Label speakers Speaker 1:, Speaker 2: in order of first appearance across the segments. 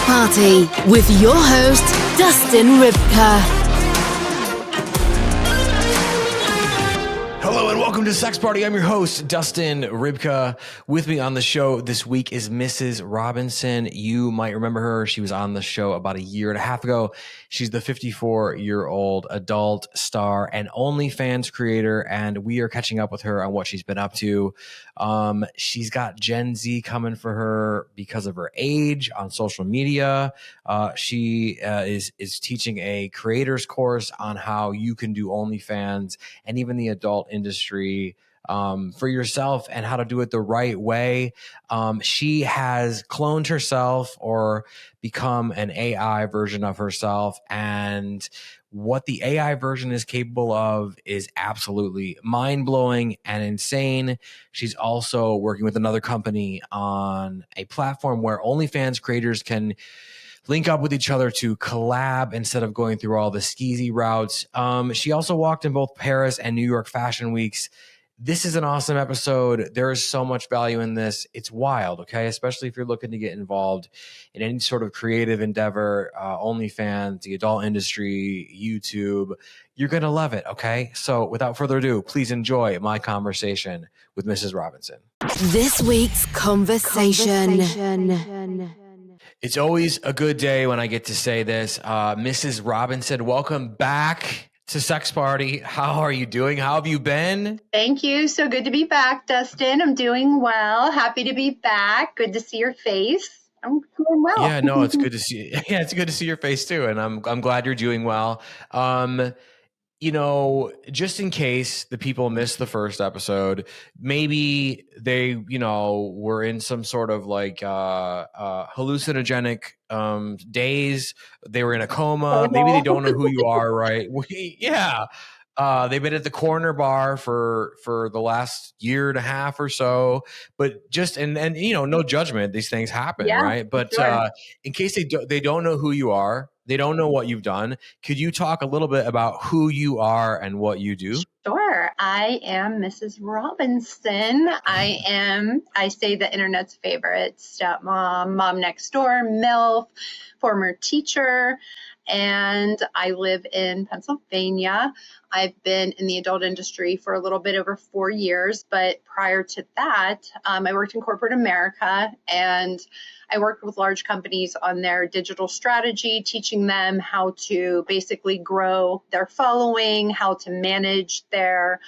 Speaker 1: Party with your host, Dustin Rybka.
Speaker 2: Hello and welcome to Sex Party. I'm your host, Dustin Rybka. With me on the show this week is Mrs. Robinson. You might remember her. She was on the show about a year and a half ago. She's the 54-year-old adult star and OnlyFans creator, and we are catching up with her on what she's been up to. She's got Gen Z coming for her because of her age on social media. She is teaching a creator's course on how you can do OnlyFans and even the adult industry for yourself and how to do it the right way. She has cloned herself or become an AI version of herself, and what the AI version is capable of is absolutely mind-blowing and insane. She's also working with another company on a platform where OnlyFans creators can link up with each other to collab instead of going through all the skeezy routes. She also walked in both Paris and New York Fashion Weeks. This is an awesome episode. There is so much value in this. It's wild, okay? Especially if you're looking to get involved in any sort of creative endeavor, OnlyFans, the adult industry, YouTube. You're going to love it, okay? So without further ado, please enjoy my conversation with Mrs. Robinson.
Speaker 1: This week's conversation.
Speaker 2: It's always a good day when I get to say this. Mrs. Robinson, welcome back to Sex Party. How are you doing? How have you been?
Speaker 3: Thank you. So good to be back, Dustin. I'm doing well. Happy to be back. Good to see your face. I'm doing well.
Speaker 2: Yeah, no, it's good to see. Yeah, it's good to see your face too, and I'm glad you're doing well. You know, just in case the people missed the first episode, maybe they, were in some sort of like hallucinogenic days. They were in a coma. Maybe they don't know who you are, right? They've been at the corner bar for the last year and a half or so, but just and no judgment. These things happen, right? But sure. In case they don't know who you are, they don't know what you've done. Could you talk a little bit about who you are and what you do?
Speaker 3: Sure. I am Mrs. Robinson. I say the internet's favorite stepmom, mom next door, MILF, former teacher, and I live in Pennsylvania. I've been in the adult industry for a little bit over 4 years, but prior to that, I worked in corporate America, and I worked with large companies on their digital strategy, teaching them how to basically grow their following, how to manage their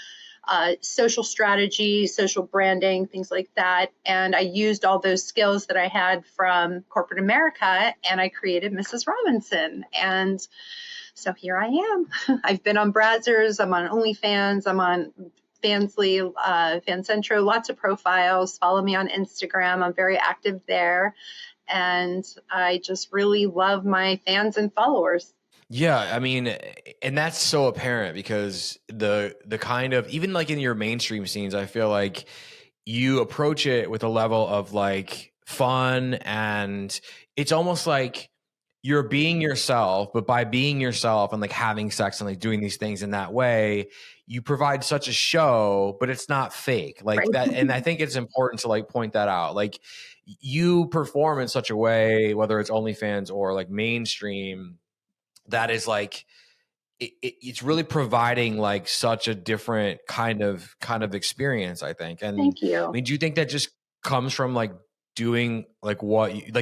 Speaker 3: social strategy, social branding, things like that. And I used all those skills that I had from corporate America, and I created Mrs. Robinson. And so here I am. I've been on Brazzers, I'm on OnlyFans, I'm on Fansly, Fancentro, lots of profiles. Follow me on Instagram. I'm very active there. And I just really love my fans and followers.
Speaker 2: Yeah, I mean, and that's so apparent because the kind of, even like in your mainstream scenes, I feel like you approach it with a level of like fun, and it's almost like you're being yourself, but by being yourself and like having sex and like doing these things in that way, you provide such a show, but it's not fake like
Speaker 3: Right.
Speaker 2: that. And I think it's important to like point that out. Like you perform in such a way, whether it's OnlyFans or like mainstream, that is like, it's really providing like such a different kind of experience, I think. And
Speaker 3: Thank you.
Speaker 2: I mean, do you think that just comes from like doing like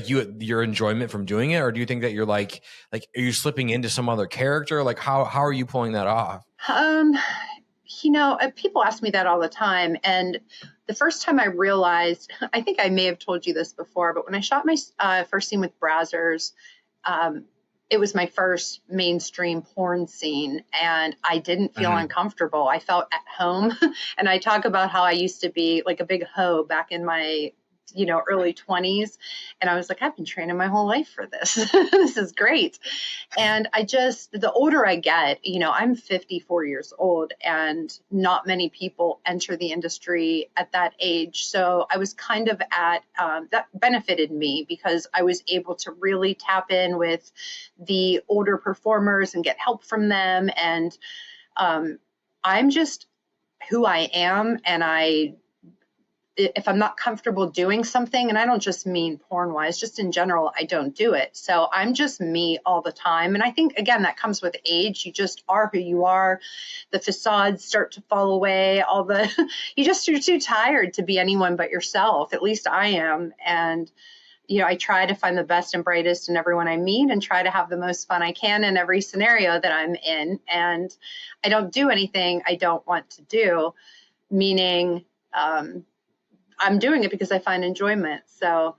Speaker 2: your enjoyment from doing it, or do you think that you're like are you slipping into some other character? Like how are you pulling that off?
Speaker 3: People ask me that all the time, and the first time I realized, I think I may have told you this before, but when I shot my first scene with Brazzers, it was my first mainstream porn scene, and I didn't feel uncomfortable. I felt at home. And I talk about how I used to be like a big hoe back in my early 20s. And I was like, I've been training my whole life for this. This is great. And the older I get, I'm 54 years old, and not many people enter the industry at that age. So I was kind of that benefited me because I was able to really tap in with the older performers and get help from them. And I'm just who I am, and if I'm not comfortable doing something, and I don't just mean porn wise, just in general, I don't do it. So I'm just me all the time. And I think, again, that comes with age. You just are who you are. The facades start to fall away. You're too tired to be anyone but yourself. At least I am. And, I try to find the best and brightest in everyone I meet and try to have the most fun I can in every scenario that I'm in. And I don't do anything I don't want to do, meaning, I'm doing it because I find enjoyment. So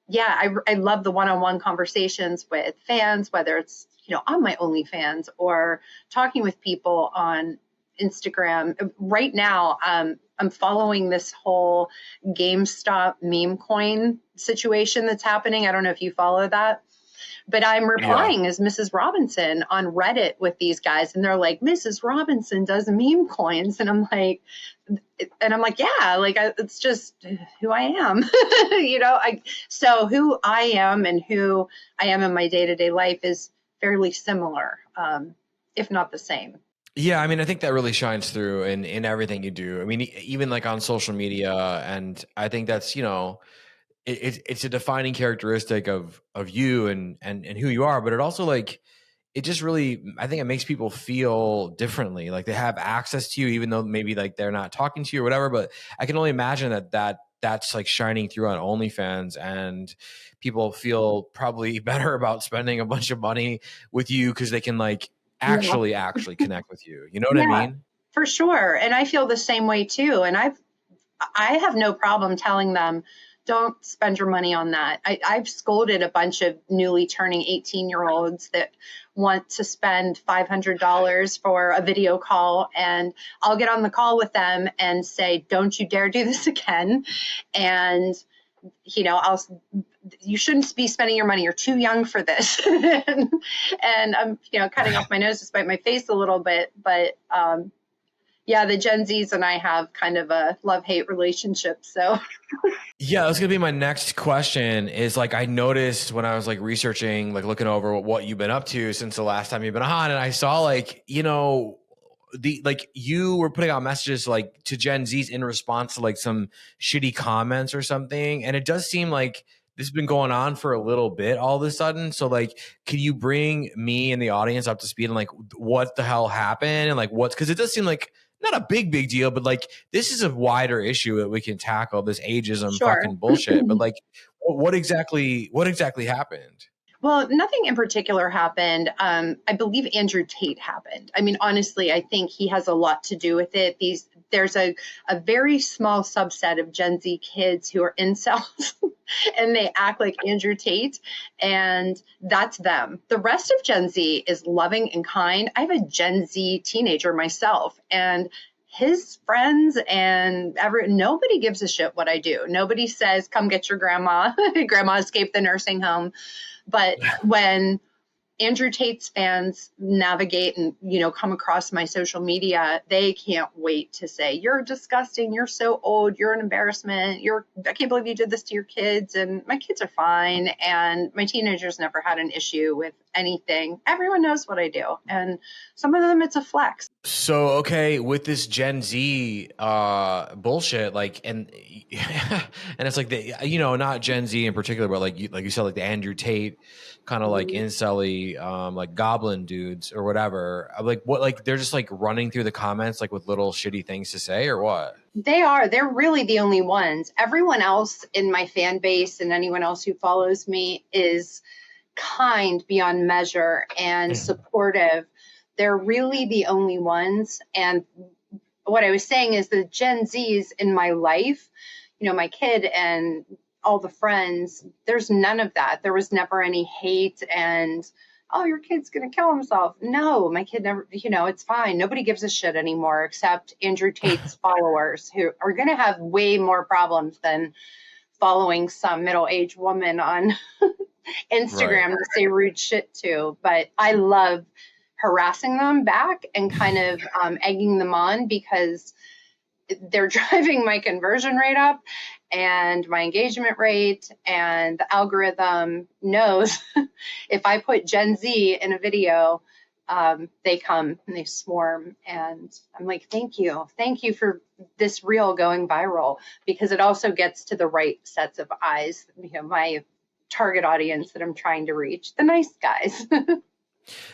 Speaker 3: yeah, I love the one-on-one conversations with fans, whether it's, on my OnlyFans or talking with people on Instagram. Right now, I'm following this whole GameStop meme coin situation that's happening. I don't know if you follow that. But I'm replying as Mrs. Robinson on Reddit with these guys, and they're like, Mrs. Robinson does meme coins. And I'm like, yeah, it's just who I am, so who I am and who I am in my day-to-day life is fairly similar, if not the same.
Speaker 2: Yeah, I mean, I think that really shines through in everything you do. I mean, even like on social media, and I think that's, it's a defining characteristic of you and who you are, but it also it just really, I think it makes people feel differently. Like they have access to you, even though maybe like they're not talking to you or whatever, but I can only imagine that's like shining through on OnlyFans, and people feel probably better about spending a bunch of money with you because they can actually connect with you. You know what I mean?
Speaker 3: For sure. And I feel the same way too. And I have no problem telling them, don't spend your money on that. I've scolded a bunch of newly turning 18-year-olds that want to spend $500 for a video call, and I'll get on the call with them and say, don't you dare do this again. And, you shouldn't be spending your money. You're too young for this. and I'm, cutting off my nose to spite my face a little bit, but, yeah, the Gen Zs and I have kind of a love-hate relationship. So
Speaker 2: yeah, that's gonna be my next question is I noticed when I was researching, looking over what you've been up to since the last time you've been on, and I saw you were putting out messages to Gen Zs in response to some shitty comments or something. And it does seem like this has been going on for a little bit all of a sudden. So can you bring me and the audience up to speed on what the hell happened and because it does seem like not a big deal, but this is a wider issue that we can tackle, this ageism fucking bullshit. But what exactly happened?
Speaker 3: Well, nothing in particular happened. I believe Andrew Tate happened. I mean, honestly, I think he has a lot to do with it. There's a very small subset of Gen Z kids who are incels and they act like Andrew Tate, and that's them. The rest of Gen Z is loving and kind. I have a Gen Z teenager myself, and his friends and nobody gives a shit what I do. Nobody says, come get your grandma. Grandma escaped the nursing home. But when Andrew Tate's fans navigate and, come across my social media, they can't wait to say, you're disgusting. You're so old. You're an embarrassment. I can't believe you did this to your kids. And my kids are fine. And my teenagers never had an issue with anything. Everyone knows what I do. And some of them, it's a flex.
Speaker 2: So, okay, with this Gen Z bullshit, and it's not Gen Z in particular, but you said, the Andrew Tate kind of incel-y, goblin dudes or whatever. What, they're just running through the comments with little shitty things to say, or what?
Speaker 3: They're really the only ones. Everyone else in my fan base and anyone else who follows me is kind beyond measure and supportive. They're really the only ones. And what I was saying is the Gen Zs in my life, my kid and all the friends, there's none of that. There was never any hate and, oh, your kid's going to kill himself. No, my kid never, it's fine. Nobody gives a shit anymore except Andrew Tate's followers, who are going to have way more problems than following some middle-aged woman on Instagram to say rude shit to. But I love harassing them back and kind of egging them on, because they're driving my conversion rate up and my engagement rate, and the algorithm knows if I put Gen Z in a video, they come and they swarm. And I'm like, thank you for this reel going viral, because it also gets to the right sets of eyes, my target audience that I'm trying to reach, the nice guys.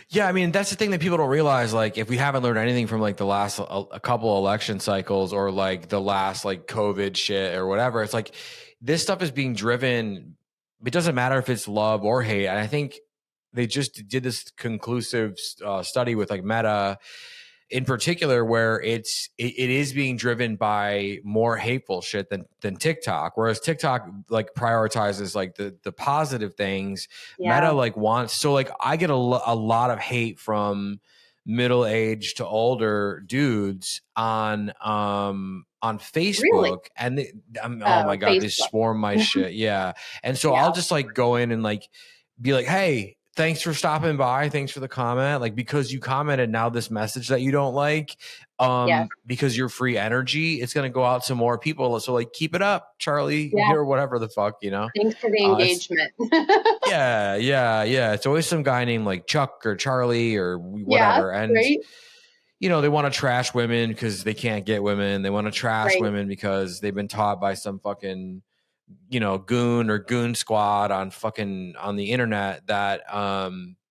Speaker 2: Yeah, I mean, that's the thing that people don't realize. Like, if we haven't learned anything from like the last a couple election cycles, or like the last like COVID shit or whatever, it's like this stuff is being driven. It doesn't matter if it's love or hate. And I think they just did this conclusive study with like Meta in particular, where it is being driven by more hateful shit than TikTok. Whereas TikTok like prioritizes like the positive things.
Speaker 3: Yeah.
Speaker 2: Meta like wants, so like I get a lot of hate from middle-aged to older dudes on Facebook.
Speaker 3: Really?
Speaker 2: And oh my God, they
Speaker 3: Facebook.
Speaker 2: swarm my shit. Yeah. And so
Speaker 3: Yeah.
Speaker 2: I'll just like go in and like be like, hey, thanks for stopping by. Thanks for the comment. Like, because you commented, now this message that you don't like,
Speaker 3: Yes.
Speaker 2: because you're free energy, it's going to go out to more people. So like, keep it up, Charlie,
Speaker 3: Yeah.
Speaker 2: or whatever the fuck,
Speaker 3: Thanks for the engagement.
Speaker 2: Yeah. It's always some guy named like Chuck or Charlie or whatever.
Speaker 3: Yeah,
Speaker 2: And,
Speaker 3: right?
Speaker 2: they want to trash women because they can't get women. They want to trash
Speaker 3: Right.
Speaker 2: women because they've been taught by some fucking, goon or goon squad on the internet that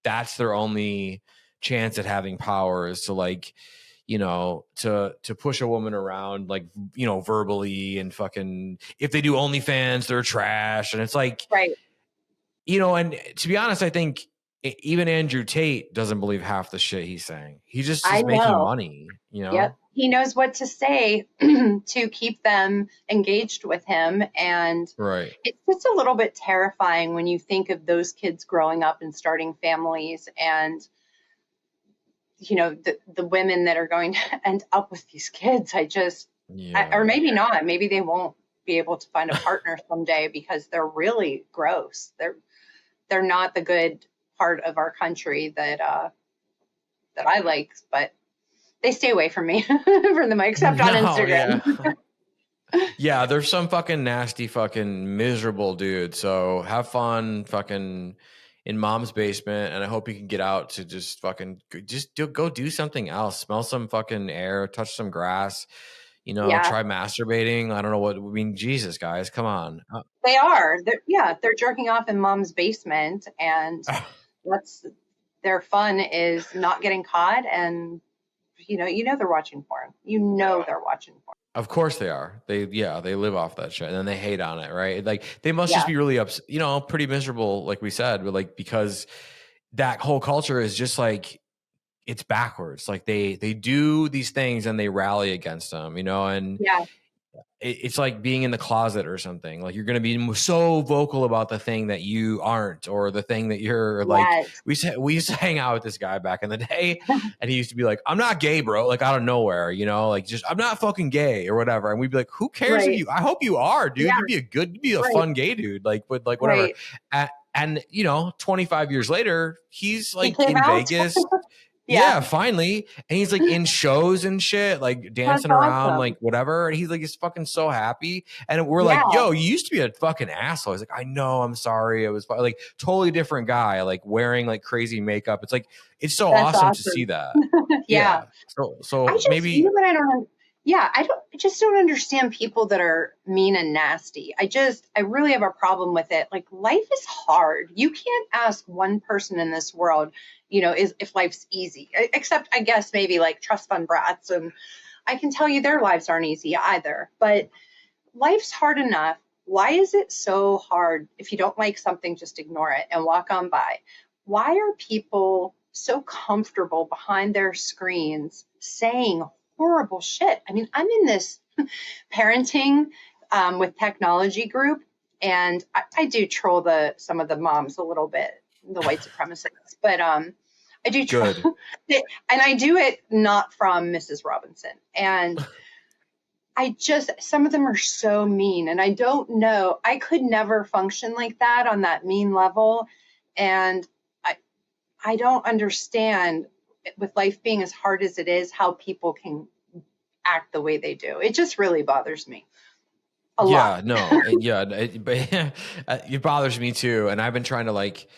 Speaker 2: that's their only chance at having power, is to like, to push a woman around, like, verbally, and fucking, if they do OnlyFans, they're trash. And it's like,
Speaker 3: Right.
Speaker 2: And to be honest, I think even Andrew Tate doesn't believe half the shit he's saying. He just is making money,
Speaker 3: Yep. He knows what to say to keep them engaged with him. And
Speaker 2: Right.
Speaker 3: It's just a little bit terrifying when you think of those kids growing up and starting families, and, the women that are going to end up with these kids. Or maybe not. Maybe they won't be able to find a partner someday because they're really gross. They're not the good part of our country that I like, but they stay away from me for them, except on Instagram.
Speaker 2: Yeah, there's some fucking nasty, fucking miserable dude. So have fun fucking in mom's basement, and I hope you can get out to just fucking go do something else. Smell some fucking air, touch some grass, try masturbating. I don't know what, I mean, Jesus, guys, come on.
Speaker 3: They are. They're jerking off in mom's basement, and that's their fun, is not getting caught. And they're watching porn. They're watching porn.
Speaker 2: Of course they are. They live off that shit, and then they hate on it, right? Like, they must just be really upset, pretty miserable, like we said, but like, because that whole culture is just like, it's backwards. Like, they do these things and they rally against them, and it's like being in the closet or something. Like, you're going to be so vocal about the thing that you aren't, or the thing that you're like. We used to hang out with this guy back in the day, and he used to be like, I'm not gay, bro. Like, out of nowhere, like, just, I'm not fucking gay or whatever. And we'd be like, who cares if you, I hope you are, dude. You'd be a fun gay dude. Like, but like, whatever. And 25 years later, he's like in Vegas. Yeah, finally. And he's like in shows and shit, like dancing around, like whatever. And he's like, he's fucking so happy. And we're like, yo, you used to be a fucking asshole. He's like, I know, I'm sorry. It was like totally different guy, like wearing like crazy makeup. It's like, it's so awesome to see that. So maybe.
Speaker 3: I just don't understand people that are mean and nasty. I really have a problem with it. Like, life is hard. You can't ask one person in this world, if life's easy, except I guess maybe like trust fund brats. And I can tell you their lives aren't easy either, but life's hard enough. Why is it so hard? If you don't like something, just ignore it and walk on by. Why are people so comfortable behind their screens saying horrible shit? I mean, I'm in this parenting with technology group, and I do troll some of the moms a little bit, the white supremacists, but I do troll it, and I do it not from Mrs. Robinson. And some of them are so mean, and I don't know, I could never function like that on that mean level. And I don't understand, with life being as hard as it is, how people can act the way they do. It just really bothers me a lot.
Speaker 2: It bothers me too. And I've been trying to like,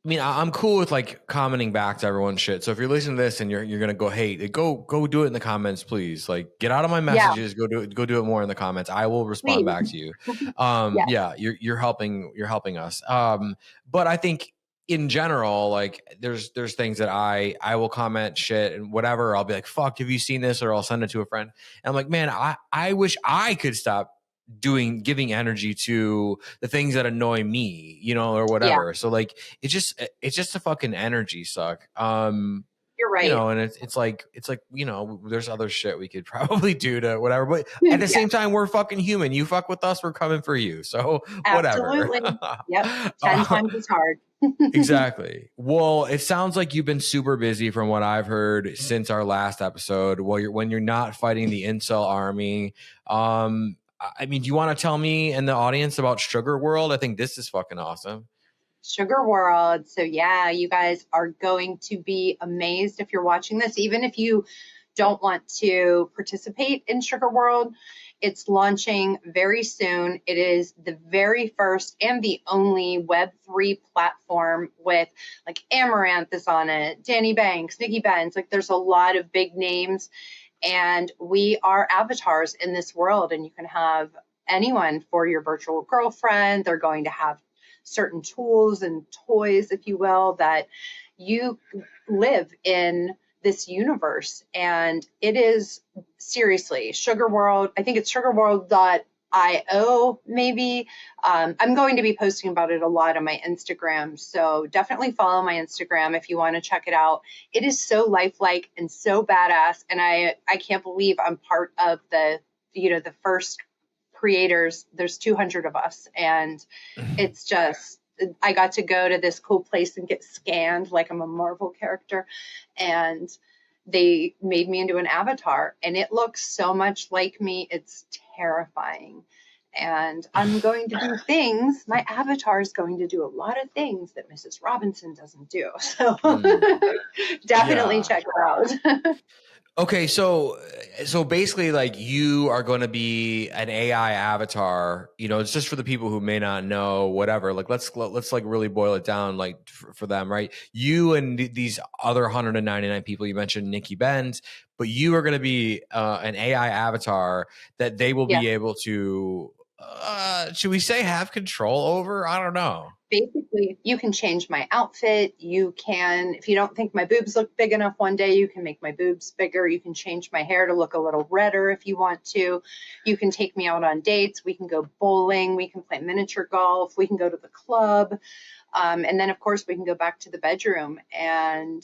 Speaker 2: I mean, I'm cool with like commenting back to everyone's shit. So if you're listening to this and you're gonna go hate, go do it in the comments, please. Like, get out of my
Speaker 3: Yeah,
Speaker 2: messages. Go do it more in the comments. I will respond
Speaker 3: please.
Speaker 2: back to you.
Speaker 3: Yeah,
Speaker 2: Yeah, you're helping us. But I think in general, like there's things that I will comment shit and whatever. I'll be like, fuck, have you seen this? Or I'll send it to a friend. And I'm like, man, I wish I could stop giving energy to the things that annoy me, or
Speaker 3: yeah,
Speaker 2: whatever. So like it's just a fucking energy suck.
Speaker 3: you're right.
Speaker 2: And it's like there's other shit we could probably do to whatever, but at the
Speaker 3: Yeah,
Speaker 2: same time, we're fucking human. You fuck with us, we're coming for you. So whatever.
Speaker 3: absolutely. Yep. 10 times as hard.
Speaker 2: Exactly. Well, it sounds like you've been super busy from what I've heard since our last episode. When you're not fighting the incel army. I mean, do you want to tell me and the audience about Sugar World? I think this is fucking awesome.
Speaker 3: Sugar World. So yeah, you guys are going to be amazed if you're watching this, even if you don't want to participate in Sugar World. It's launching very soon. It is the very first and the only Web3 platform with like Amaranth is on it, Danny Banks, Nikki Benz. Like there's a lot of big names, and we are avatars in this world, and you can have anyone for your virtual girlfriend. They're going to have certain tools and toys, if you will, that you live in this universe. And it is seriously Sugar World. I think it's sugarworld.io maybe. I'm going to be posting about it a lot on my Instagram, so definitely follow my Instagram if you want to check it out. It is so lifelike and so badass, and I can't believe I'm part of the first creators. There's 200 of us, and it's just, I got to go to this cool place and get scanned like I'm a Marvel character, and they made me into an avatar, and it looks so much like me. It's terrifying. And I'm going to do things, my avatar is going to do a lot of things that Mrs. Robinson doesn't do. So definitely
Speaker 2: Yeah.
Speaker 3: check it out.
Speaker 2: Okay, so basically, like, you are going to be an AI avatar. It's just for the people who may not know. Whatever. Like, let's like really boil it down, like for them, right? You and these other 199 people you mentioned, Nikki Benz, but you are going to be an AI avatar that they will
Speaker 3: Yeah.
Speaker 2: be able to, should we say, have control over? I don't know.
Speaker 3: Basically, you can change my outfit. You can, if you don't think my boobs look big enough one day, you can make my boobs bigger. You can change my hair to look a little redder if you want to. You can take me out on dates. We can go bowling. We can play miniature golf. We can go to the club. And then, of course, we can go back to the bedroom, and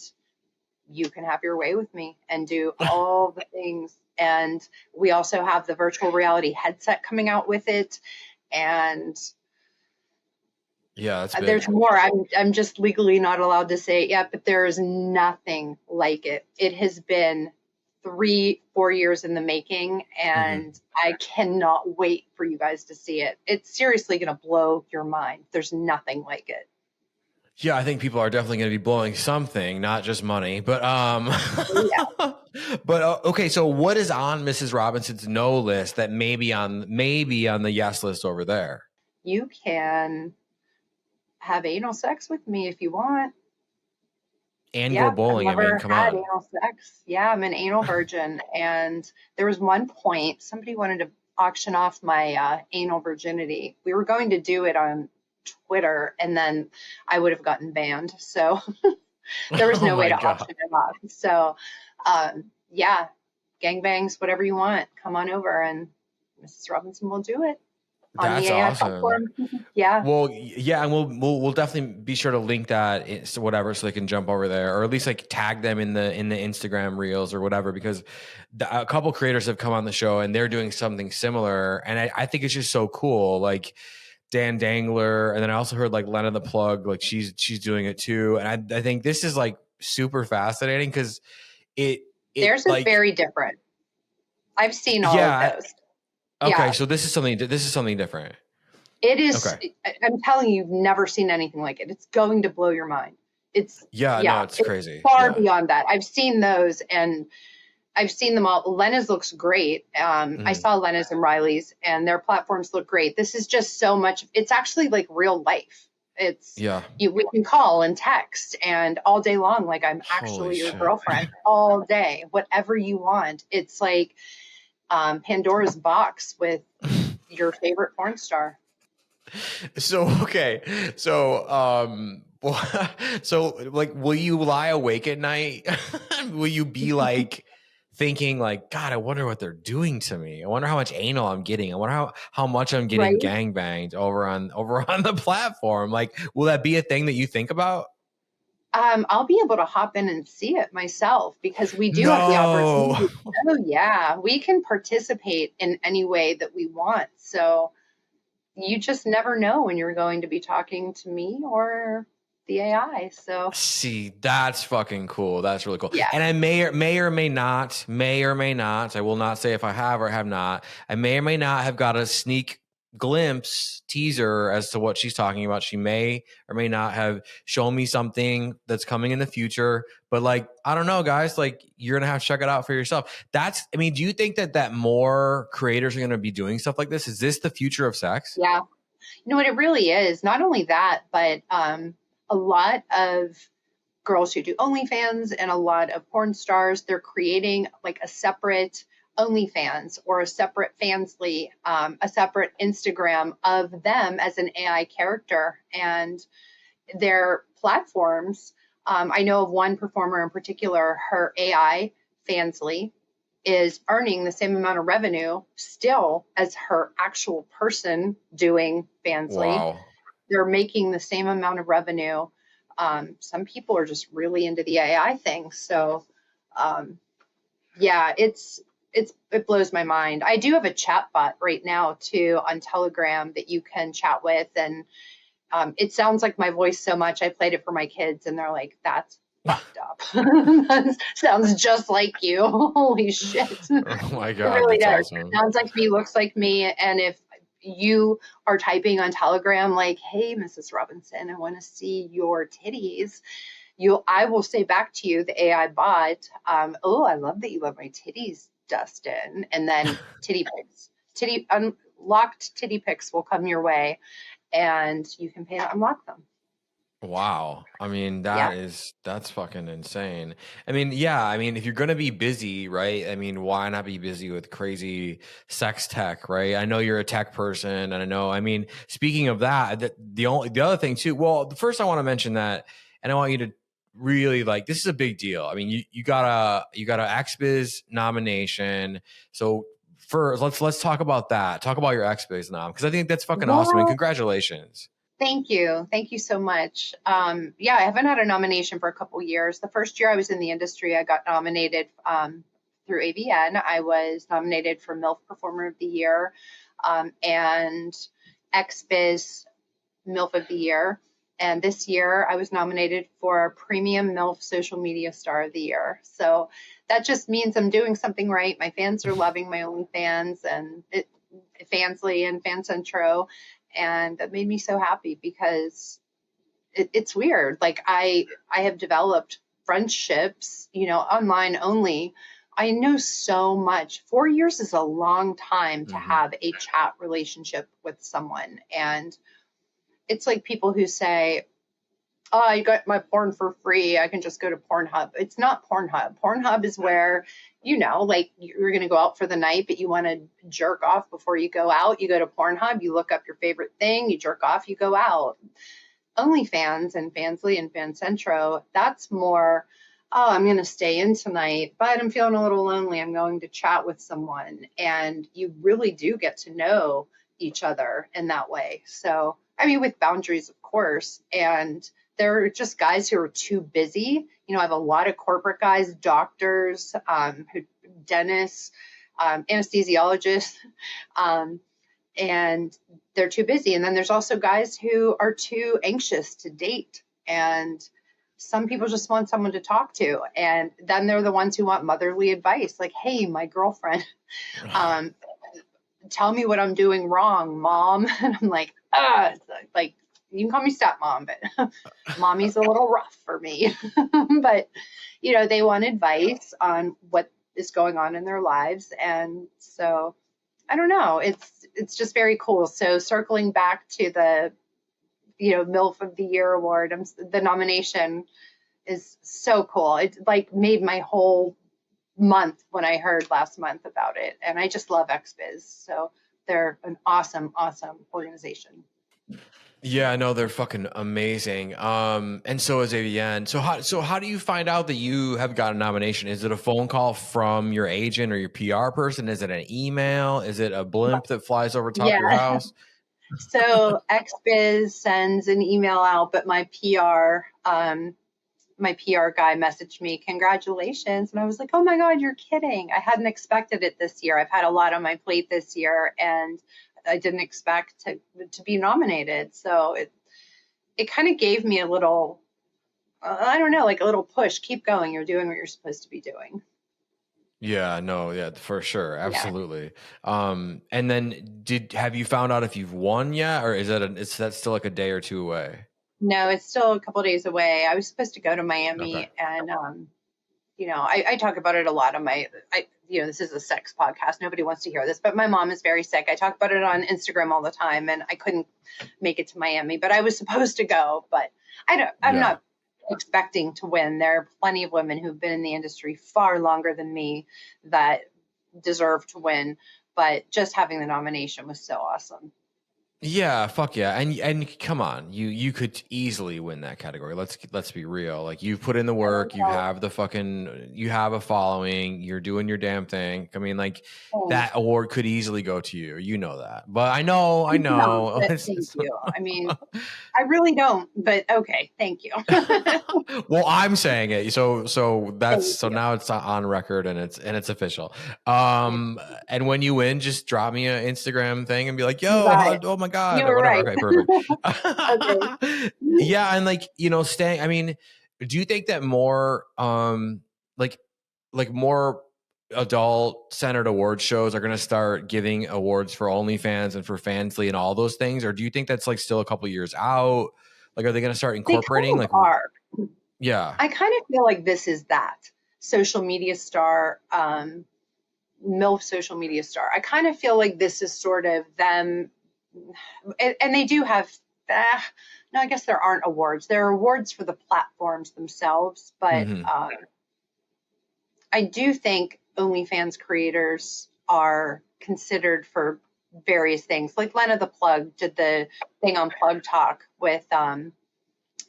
Speaker 3: you can have your way with me and do all the things. And we also have the virtual reality headset coming out with it. And
Speaker 2: Yeah, that's big.
Speaker 3: there's more. I'm just legally not allowed to say it yet, but there is nothing like it. It has been 3-4 years in the making, and I cannot wait for you guys to see it. It's seriously going to blow your mind. There's nothing like it.
Speaker 2: Yeah, I think people are definitely going to be blowing something, not just money. But
Speaker 3: Yeah.
Speaker 2: but okay. So what is on Mrs. Robinson's no list that maybe on the yes list over there?
Speaker 3: You can have anal sex with me if you want.
Speaker 2: And go bowling.
Speaker 3: I've
Speaker 2: I mean,
Speaker 3: never
Speaker 2: come
Speaker 3: had
Speaker 2: on.
Speaker 3: anal sex. Yeah, I'm an anal virgin, and there was one point somebody wanted to auction off my anal virginity. We were going to do it on Twitter, and then I would have gotten banned. So there was no way to auction it off. So yeah, gangbangs, whatever you want, come on over, and Mrs. Robinson will do it.
Speaker 2: That's awesome.
Speaker 3: Yeah.
Speaker 2: Well, yeah, and we'll definitely be sure to link that so whatever, so they can jump over there, or at least like tag them in the Instagram reels or whatever, because a couple creators have come on the show and they're doing something similar, and I think it's just so cool. Like Dan Dangler, and then I also heard like Lena the Plug, like she's doing it too, and I think this is like super fascinating because
Speaker 3: theirs is
Speaker 2: like,
Speaker 3: very different. I've seen all of those.
Speaker 2: Okay, so this is something different.
Speaker 3: It is. Okay. I'm telling you, you've never seen anything like it. It's going to blow your mind. It's
Speaker 2: crazy.
Speaker 3: Far beyond that. I've seen those, and I've seen them all. Lena's looks great. I saw Lena's and Riley's, and their platforms look great. This is just so much. It's actually like real life. It's
Speaker 2: Yeah.
Speaker 3: we can call and text and all day long, like I'm
Speaker 2: Holy
Speaker 3: actually your
Speaker 2: shit.
Speaker 3: girlfriend all day, whatever you want. It's like Pandora's box with your favorite porn star.
Speaker 2: So, okay. So, so like, will you lie awake at night? Will you be like thinking like, God, I wonder what they're doing to me. I wonder how much anal I'm getting. I wonder how much I'm getting
Speaker 3: Right.
Speaker 2: gangbanged over on the platform. Like, will that be a thing that you think about?
Speaker 3: I'll be able to hop in and see it myself because we do have the
Speaker 2: No.
Speaker 3: opportunity. Oh, yeah. We can participate in any way that we want. So you just never know when you're going to be talking to me or the AI. So,
Speaker 2: See, that's fucking cool. That's really cool.
Speaker 3: yeah.
Speaker 2: And I may or may not, I will not say if I have or have not, I may or may not have got a sneak glimpse teaser as to what she's talking about. She may or may not have shown me something that's coming in the future, but like, I don't know, guys, like you're going to have to check it out for yourself. I mean, do you think that more creators are going to be doing stuff like this? Is this the future of sex?
Speaker 3: Yeah. You know what? It really is. Not only that, but a lot of girls who do OnlyFans and a lot of porn stars, they're creating like a separate OnlyFans or a separate Fansly, a separate Instagram of them as an AI character and their platforms. I know of one performer in particular, her AI Fansly is earning the same amount of revenue still as her actual person doing Fansly.
Speaker 2: Wow.
Speaker 3: They're making the same amount of revenue. Some people are just really into the AI thing. So, yeah, it blows my mind. I do have a chat bot right now too on Telegram that you can chat with, and it sounds like my voice so much. I played it for my kids, and they're like, "That's fucked up. That sounds just like you." Holy shit!
Speaker 2: Oh my
Speaker 3: It
Speaker 2: God,
Speaker 3: really
Speaker 2: that's
Speaker 3: does.
Speaker 2: awesome.
Speaker 3: Sounds like me, looks like me. And if you are typing on Telegram like, "Hey, Mrs. Robinson, I want to see your titties," I will say back to you, the AI bot, "Oh, I love that you love my titties, Dustin." And then titty pics, unlocked titty pics will come your way, and you can pay to unlock them.
Speaker 2: Wow. I mean,
Speaker 3: Yeah.
Speaker 2: that's fucking insane. I mean, yeah, I mean, if you're going to be busy, right? I mean, why not be busy with crazy sex tech, right? I know you're a tech person and I know, I mean, speaking of that, the other thing too, well, the first I want to mention that and I want you to really like this is a big deal. I mean, you got a XBiz nomination. So first, let's talk about that. Talk about your XBiz nom because I think that's fucking awesome and
Speaker 3: Well,
Speaker 2: congratulations.
Speaker 3: thank you. Thank you so much. Yeah, I haven't had a nomination for a couple years. The first year I was in the industry, I got nominated through AVN. I was nominated for MILF Performer of the Year and XBiz MILF of the Year. And this year I was nominated for Premium MILF Social Media Star of the Year. So that just means I'm doing something right. My fans are loving my OnlyFans and Fansly and FanCentro. And that made me so happy because it's weird. Like I have developed friendships, online only. I know so much. 4 years is a long time to
Speaker 2: Mm-hmm.
Speaker 3: have a chat relationship with someone. And it's like people who say, "Oh, I got my porn for free. I can just go to Pornhub." It's not Pornhub. Pornhub is where, like you're going to go out for the night, but you want to jerk off before you go out. You go to Pornhub, you look up your favorite thing, you jerk off, you go out. OnlyFans and Fansly and FanCentro, that's more, "Oh, I'm going to stay in tonight, but I'm feeling a little lonely. I'm going to chat with someone." And you really do get to know each other in that way. So, I mean, with boundaries, of course. And there are just guys who are too busy. I have a lot of corporate guys, doctors, dentists, anesthesiologists, and they're too busy. And then there's also guys who are too anxious to date. And some people just want someone to talk to. And then they're the ones who want motherly advice, like, "Hey, my girlfriend, tell me what I'm doing wrong, mom." And I'm like, like, you can call me stepmom, but mommy's a little rough for me. But, they want advice on what is going on in their lives. And so I don't know. It's just very cool. So circling back to the MILF of the Year award. The nomination is so cool. It like made my whole month when I heard last month about it. And I just love XBiz. So they're an awesome, awesome organization.
Speaker 2: Yeah, I know they're fucking amazing. And so is AVN. So how do you find out that you have got a nomination? Is it a phone call from your agent or your PR person? Is it an email? Is it a blimp that flies over top of your house?
Speaker 3: So XBiz sends an email out, but my PR guy messaged me, congratulations. And I was like, oh my God, you're kidding. I hadn't expected it this year. I've had a lot on my plate this year, and I didn't expect to be nominated. So it kind of gave me a little, I don't know, like a little push. Keep going. You're doing what you're supposed to be doing.
Speaker 2: Yeah, no, yeah, for sure. Absolutely. Yeah. And then have you found out if you've won yet, or is that still like a day or two away?
Speaker 3: No, it's still a couple of days away. I was supposed to go to Miami, and I talk about it a lot on this is a sex podcast. Nobody wants to hear this, but my mom is very sick. I talk about it on Instagram all the time, and I couldn't make it to Miami, but I was supposed to go, but I'm not expecting to win. There are plenty of women who've been in the industry far longer than me that deserve to win, but just having the nomination was so awesome.
Speaker 2: Yeah, fuck yeah. And come on, you could easily win that category. Let's be real. Like, you've put in the work, you have a following, you're doing your damn thing. I mean, like, that award could easily go to you. You know that. But I know.
Speaker 3: Thank you. I mean, I really don't, but okay, thank you.
Speaker 2: Well, I'm saying it. So now it's on record and it's official. And when you win, just drop me an Instagram thing and be like, yo, oh my God,
Speaker 3: you were
Speaker 2: whatever.
Speaker 3: right.
Speaker 2: Okay, perfect. Okay. Yeah, and like, staying. I mean, do you think that more like more adult-centered award shows are going to start giving awards for OnlyFans and for Fansly and all those things, or do you think that's like still a couple years out? Like, are they going to start incorporating?
Speaker 3: They kind of are.
Speaker 2: Yeah,
Speaker 3: I kind of feel like this is that social media star, MILF social media star. I kind of feel like this is sort of them. And they do have, no, I guess there aren't awards. There are awards for the platforms themselves, but I do think OnlyFans creators are considered for various things. Like Lena the Plug did the thing on Plug Talk with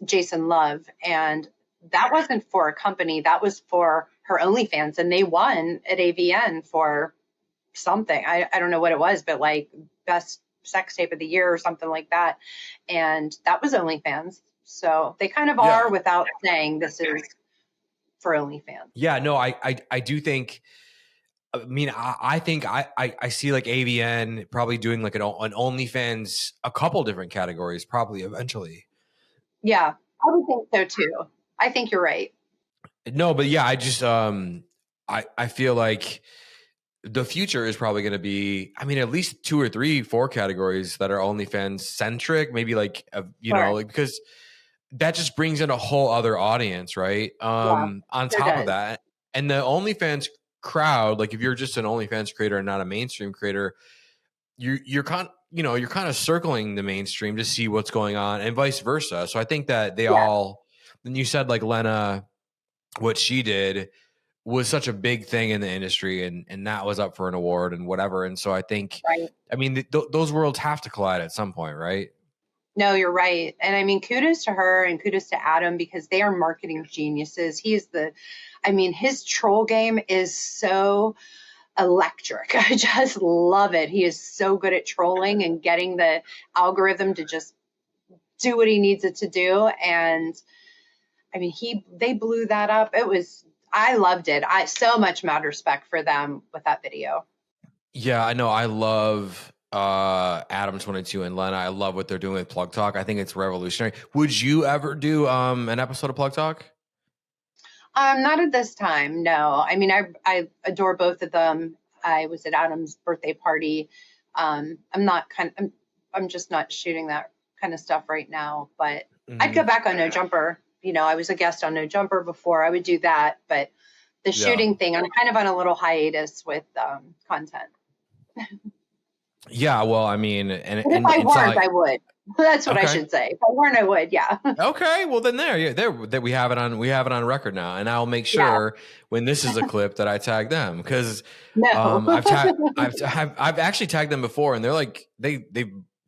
Speaker 3: Jason Love, and that wasn't for a company, that was for her OnlyFans, and they won at AVN for something. I don't know what it was, but like best sex tape of the year or something like that. And that was OnlyFans. So they kind of are without saying this is for OnlyFans.
Speaker 2: Yeah, no, I do think, I mean, I think I see like AVN probably doing like an OnlyFans, a couple different categories probably eventually.
Speaker 3: Yeah, I would think so too. I think you're right.
Speaker 2: No, but yeah, I just I feel like the future is probably going to be, I mean, at least 2 or 3, 4 categories that are OnlyFans centric, maybe like, know, like, because that just brings in a whole other audience, right? On top of that, and the OnlyFans crowd, like if you're just an OnlyFans creator and not a mainstream creator, you're kind of circling the mainstream to see what's going on and vice versa. So I think that they all, and you said like Lena, what she did was such a big thing in the industry, and that was up for an award and whatever. And so I think, I mean, those worlds have to collide at some point, right?
Speaker 3: No, you're right. And I mean, kudos to her and kudos to Adam, because they are marketing geniuses. His troll game is so electric. I just love it. He is so good at trolling and getting the algorithm to just do what he needs it to do. And I mean, they blew that up. I loved it. I so much mad respect for them with that video.
Speaker 2: Yeah, I know. I love Adam 22 and Lena. I love what they're doing with Plug Talk. I think it's revolutionary. Would you ever do an episode of Plug Talk?
Speaker 3: Not at this time, no. I mean, I adore both of them. I was at Adam's birthday party. I'm just not shooting that kind of stuff right now, but I'd go back on No Jumper. I was a guest on No Jumper before. I would do that, but the shooting thing, I'm kind of on a little hiatus with content.
Speaker 2: Yeah, well, I mean, and
Speaker 3: if I would. That's what I
Speaker 2: Okay.
Speaker 3: should say. If I weren't, I would. Yeah.
Speaker 2: Okay, well then there we have it on record now, and I'll make
Speaker 3: Yeah.
Speaker 2: sure when this is a clip that I tag them because
Speaker 3: No.
Speaker 2: I've actually tagged them before, and they're like they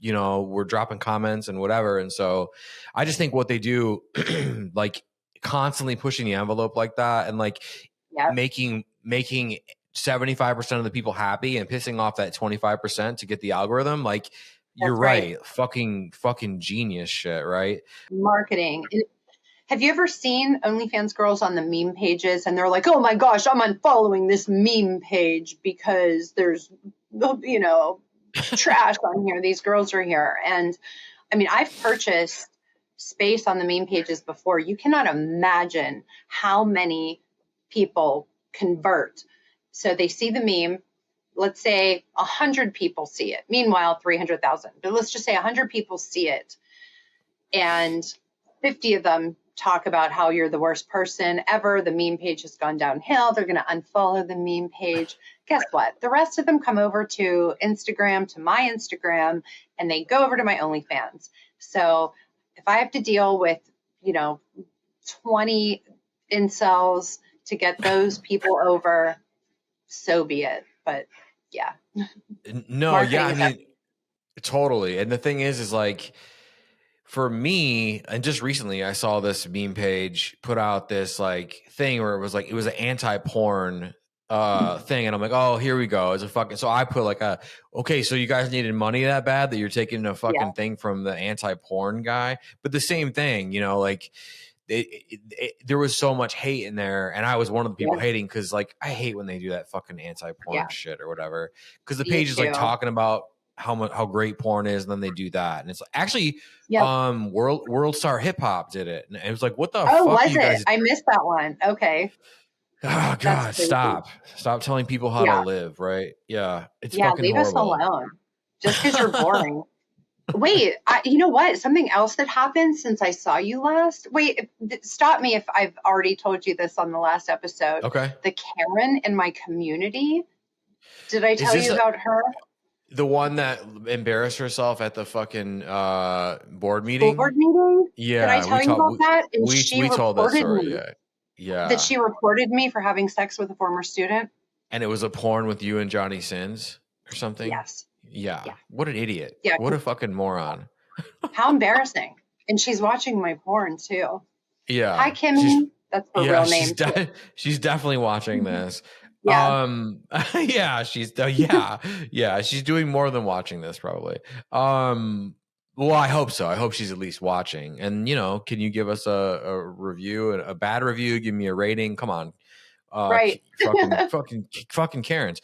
Speaker 2: were dropping comments and whatever, and so I just think what they do, like constantly pushing the envelope like that, and like
Speaker 3: Yeah.
Speaker 2: making 75% of the people happy and pissing off that 25% to get the algorithm, like. You're
Speaker 3: That's right.
Speaker 2: right. Fucking genius shit, right?
Speaker 3: Marketing. Have you ever seen OnlyFans girls on the meme pages and they're like, oh my gosh, I'm unfollowing this meme page because there's, trash on here. These girls are here. And I mean, I've purchased space on the meme pages before. You cannot imagine how many people convert. So they see the meme. Let's say 100 people see it. Meanwhile, 300,000. But let's just say 100 people see it. And 50 of them talk about how you're the worst person ever. The meme page has gone downhill. They're going to unfollow the meme page. Guess what? The rest of them come over to Instagram, to my Instagram, and they go over to my OnlyFans. So if I have to deal with, 20 incels to get those people over, so be it. But yeah.
Speaker 2: No,
Speaker 3: Marketing
Speaker 2: yeah, I
Speaker 3: is
Speaker 2: mean, totally. And the thing is like, for me, and just recently I saw this meme page put out this like thing where it was an anti-porn thing, and I'm like, oh, here we go. It's a fucking, so I put like okay, so you guys needed money that bad that you're taking a
Speaker 3: yeah.
Speaker 2: fucking thing from the anti-porn guy. But the same thing, like there was so much hate in there, and I was one of the people
Speaker 3: Yeah.
Speaker 2: hating because like I hate when they do that fucking anti-porn
Speaker 3: Yeah.
Speaker 2: shit or whatever, because the
Speaker 3: Me
Speaker 2: page is like
Speaker 3: too.
Speaker 2: talking about how great porn is, and then they do that, and it's actually
Speaker 3: Yep.
Speaker 2: World Star Hip Hop did it, and it was like, what the
Speaker 3: Oh,
Speaker 2: fuck are
Speaker 3: was
Speaker 2: you
Speaker 3: it?
Speaker 2: guys?
Speaker 3: I missed that one. Okay.
Speaker 2: Oh
Speaker 3: That's
Speaker 2: God,
Speaker 3: crazy.
Speaker 2: stop telling people how to
Speaker 3: Yeah.
Speaker 2: live, right? Yeah, it's
Speaker 3: Yeah.
Speaker 2: fucking
Speaker 3: Leave us
Speaker 2: horrible.
Speaker 3: alone. Just because you're boring. Wait, you know what? Something else that happened since I saw you last. Wait, stop me if I've already told you this on the last episode.
Speaker 2: Okay,
Speaker 3: The Karen in my community. Did I
Speaker 2: is
Speaker 3: tell
Speaker 2: this
Speaker 3: you about her?
Speaker 2: the one that embarrassed herself at the fucking board meeting?
Speaker 3: Board meeting? Did I
Speaker 2: Yeah,
Speaker 3: tell you about that? And she
Speaker 2: we told that
Speaker 3: reported
Speaker 2: story.
Speaker 3: me.
Speaker 2: Yeah, yeah.
Speaker 3: That she reported me for having sex with a former student?
Speaker 2: And it was a porn with you and Johnny Sins or something.
Speaker 3: Yes.
Speaker 2: Yeah.
Speaker 3: Yeah.
Speaker 2: What an idiot.
Speaker 3: Yeah.
Speaker 2: What a fucking moron.
Speaker 3: How embarrassing. And she's watching my porn too.
Speaker 2: Yeah.
Speaker 3: Hi, Kimmy. That's her real name.
Speaker 2: She's definitely watching this.
Speaker 3: Yeah.
Speaker 2: Yeah, she's doing more than watching this probably. Well, I hope so. I hope she's at least watching. And can you give us a review, a bad review? Give me a rating. Come on.
Speaker 3: Right.
Speaker 2: Fucking Karens.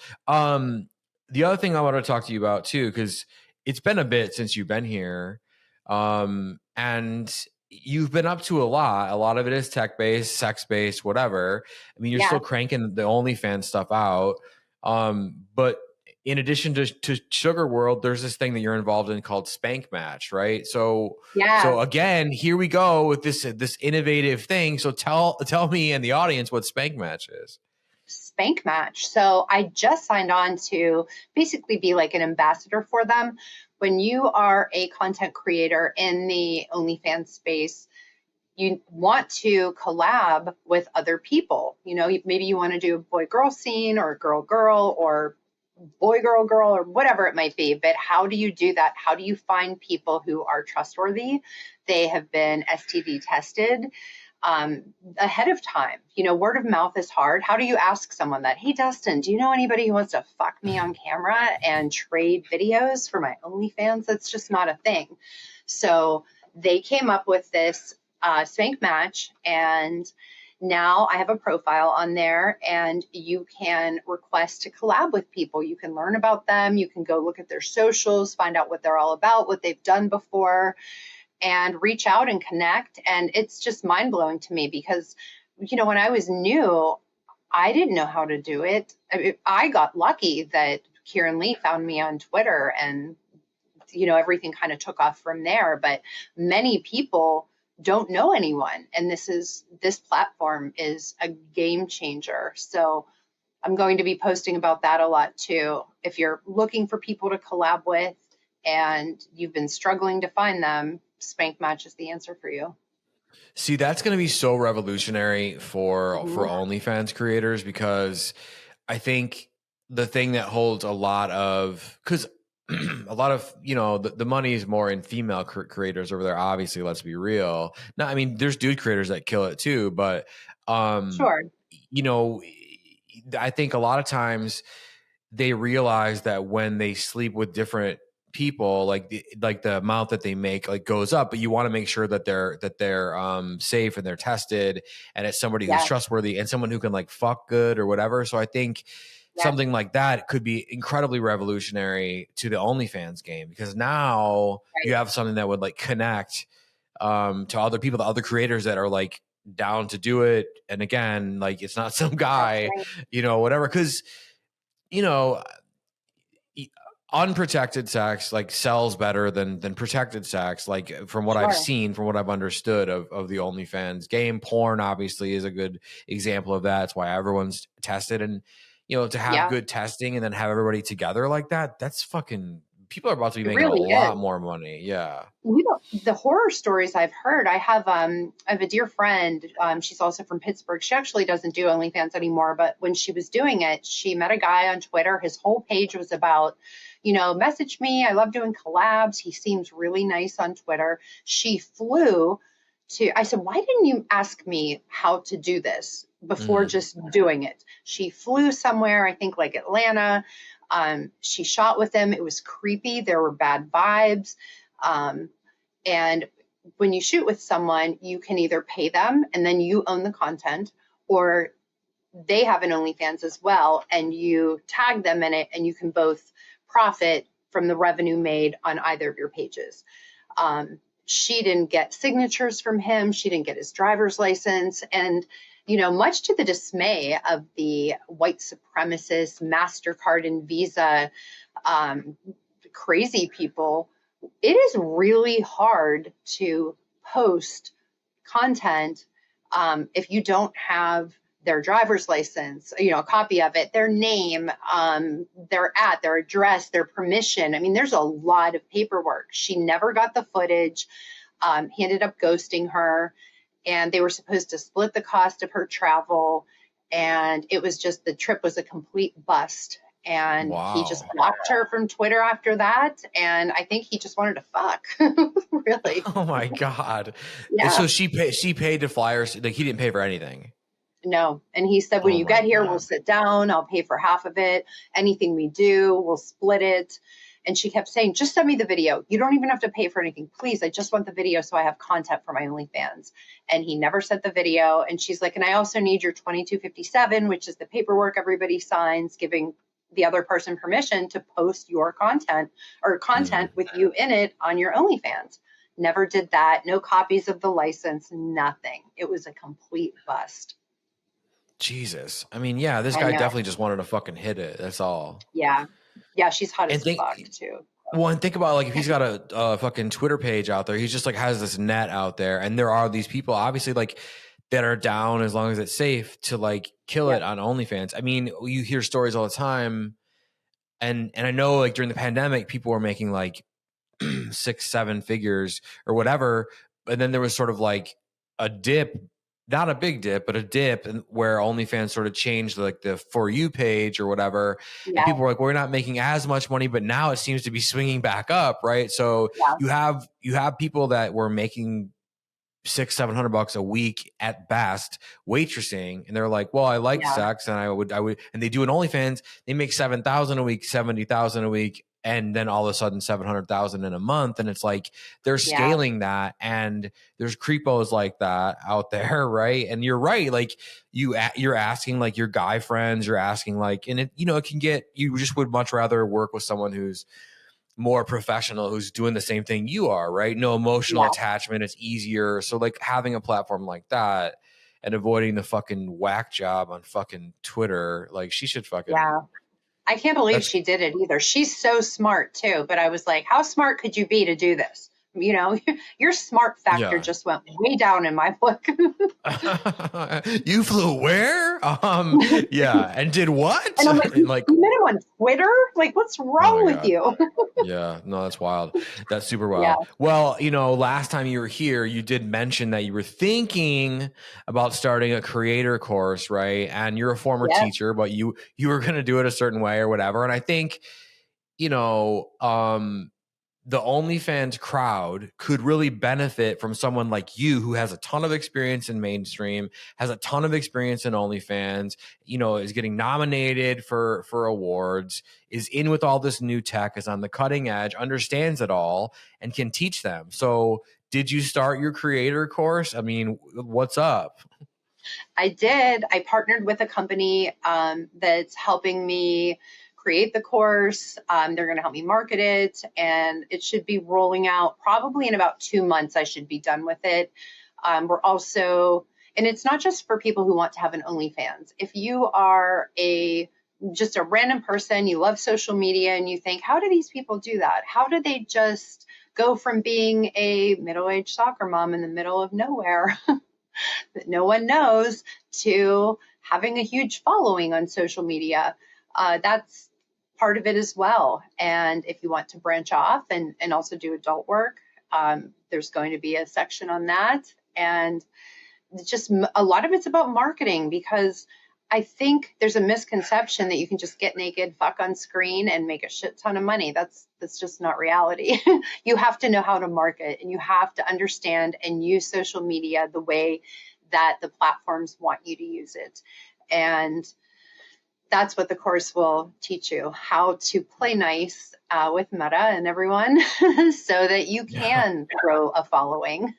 Speaker 2: The other thing I want to talk to you about too, because it's been a bit since you've been here, and you've been up to a lot. A lot of it is tech based, sex based, whatever. I mean, you're
Speaker 3: Yeah.
Speaker 2: still cranking the OnlyFans stuff out, but in addition to Sugar World, there's this thing that you're involved in called Spank Match, right? So,
Speaker 3: Yeah.
Speaker 2: so again, here we go with this innovative thing. So tell me and the audience what Spank Match is.
Speaker 3: Spank Match. So I just signed on to basically be like an ambassador for them. When you are a content creator in the OnlyFans space, you want to collab with other people. Maybe you want to do a boy-girl scene or girl-girl or boy-girl-girl or whatever it might be. But how do you do that? How do you find people who are trustworthy? They have been STD tested ahead of time. Word of mouth is hard. How do you ask someone that, hey, Dustin, do you know anybody who wants to fuck me on camera and trade videos for my OnlyFans? That's just not a thing. So they came up with this Spank Match, and now I have a profile on there, and you can request to collab with people. You can learn about them. You can go look at their socials, find out what they're all about, what they've done before, and reach out and connect. And it's just mind blowing to me because, when I was new, I didn't know how to do it. I got lucky that Kieran Lee found me on Twitter, and, everything kind of took off from there. But many people don't know anyone. And this platform is a game changer. So I'm going to be posting about that a lot too. If you're looking for people to collab with and you've been struggling to find them, Spank Match is the answer for you.
Speaker 2: See, that's going to be so revolutionary for OnlyFans creators, because I think the thing that holds a lot of, because a lot of, the money is more in female creators over there. Obviously, let's be real. Now, I mean, there's dude creators that kill it too, but
Speaker 3: Sure.
Speaker 2: I think a lot of times they realize that when they sleep with different people, like the amount that they make like goes up, but you want to make sure that they're safe and they're tested, and it's somebody who's trustworthy and someone who can like fuck good or whatever. So I think something like that could be incredibly revolutionary to the OnlyFans game, because now you have something that would like connect to other people, the other creators that are like down to do it. And again, like it's not some guy, whatever, because unprotected sex like sells better than protected sex, like from what I've seen, from what I've understood of the OnlyFans game. Porn obviously is a good example of that. It's why everyone's tested, and to have good testing and then have everybody together like that, that's fucking, people are about to be making really a lot more money.
Speaker 3: The horror stories I've heard, I have a dear friend, she's also from Pittsburgh. She actually doesn't do OnlyFans anymore, but when she was doing it, she met a guy on Twitter. His whole page was about, message me, I love doing collabs. He seems really nice on Twitter. She flew I said, why didn't you ask me how to do this before just doing it? She flew somewhere, I think like Atlanta. She shot with him. It was creepy. There were bad vibes. And when you shoot with someone, you can either pay them and then you own the content, or they have an OnlyFans as well, and you tag them in it, and you can both profit from the revenue made on either of your pages. She didn't get signatures from him. She didn't get his driver's license. And, much to the dismay of the white supremacist MasterCard and Visa crazy people, it is really hard to post content if you don't have their driver's license, a copy of it, their name, their address, their permission. I mean, there's a lot of paperwork. She never got the footage. He ended up ghosting her, and they were supposed to split the cost of her travel. And it was just, the trip was a complete bust. And he just blocked her from Twitter after that. And I think he just wanted to fuck. Really.
Speaker 2: Oh my God.
Speaker 3: Yeah.
Speaker 2: So she paid to fly her, like he didn't pay for anything.
Speaker 3: No. And he said, when you get here, we'll sit down. I'll pay for half of it. Anything we do, we'll split it. And she kept saying, just send me the video. You don't even have to pay for anything. Please, I just want the video so I have content for my OnlyFans. And he never sent the video. And she's like, and I also need your 2257, which is the paperwork everybody signs, giving the other person permission to post your content or content with you in it on your OnlyFans. Never did that. No copies of the license, nothing. It was a complete bust.
Speaker 2: Jesus. I mean, yeah, this guy definitely just wanted to fucking hit it. That's all.
Speaker 3: Yeah. Yeah, she's hot as fuck too.
Speaker 2: Well, and think about like if he's got a fucking Twitter page out there, he's just like has this net out there, and there are these people obviously like that are down as long as it's safe to like kill it on OnlyFans. I mean, you hear stories all the time, and I know like during the pandemic, people were making like 6-7 figures or whatever, but then there was sort of like a dip. Not a big dip, but a dip, and where OnlyFans sort of changed like the For You page or whatever. Yeah. And people were like, we're not making as much money, but now it seems to be swinging back up, right? So you have people that were making $600-700 a week at best waitressing, and they're like, well, I like sex, and I would, and they do an OnlyFans, they make $7,000 a week, $70,000 a week, and then all of a sudden 700,000 in a month. And it's like, they're scaling that. And there's creepos like that out there. Right. And you're right. Like you're asking like your guy friends, you're asking like, and it, it can get, you just would much rather work with someone who's more professional, who's doing the same thing you are, right? No emotional attachment. It's easier. So like having a platform like that and avoiding the fucking whack job on fucking Twitter, like she should fucking,
Speaker 3: I can't believe she did it either. She's so smart too. But I was like, how smart could you be to do this? your smart factor
Speaker 2: Yeah.
Speaker 3: just went way down in my book.
Speaker 2: You flew where? Yeah. And did what?
Speaker 3: And I'm like,
Speaker 2: Like,
Speaker 3: you met him on Twitter? Like, what's
Speaker 2: oh
Speaker 3: wrong
Speaker 2: my
Speaker 3: with
Speaker 2: God.
Speaker 3: you?
Speaker 2: Yeah, no, that's wild. That's super
Speaker 3: Yeah.
Speaker 2: wild. Well, last time you were here, you did mention that you were thinking about starting a creator course, right? And you're a former
Speaker 3: Yeah.
Speaker 2: teacher, but you were going to do it a certain way or whatever. And I think, the OnlyFans crowd could really benefit from someone like you who has a ton of experience in mainstream, has a ton of experience in OnlyFans, is getting nominated for awards, is in with all this new tech, is on the cutting edge, understands it all, and can teach them. So did you start your creator course? I mean, what's up?
Speaker 3: I did. I partnered with a company that's helping me create the course. They're going to help me market it, and it should be rolling out probably in about 2 months. I should be done with it. We're also, and it's not just for people who want to have an OnlyFans. If you are just a random person, you love social media, and you think, how do these people do that? How do they just go from being a middle-aged soccer mom in the middle of nowhere that no one knows to having a huge following on social media? That's part of it as well. And if you want to branch off and also do adult work, there's going to be a section on that. And it's just a lot of it's about marketing, because I think there's a misconception that you can just get naked, fuck on screen, and make a shit ton of money. That's just not reality. You have to know how to market, and you have to understand and use social media the way that the platforms want you to use it. And that's what the course will teach you, how to play nice with Meta and everyone so that you can grow a following.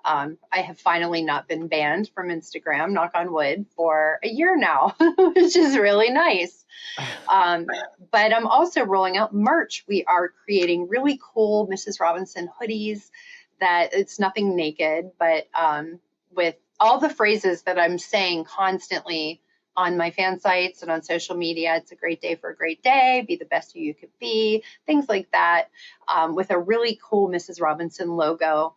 Speaker 3: I have finally not been banned from Instagram, knock on wood, for a year now, which is really nice. But I'm also rolling out merch. We are creating really cool Mrs. Robinson hoodies that it's nothing naked, but with all the phrases that I'm saying constantly on my fan sites and on social media. It's a great day for a great day, be the best you could be, things like that, with a really cool Mrs. Robinson logo.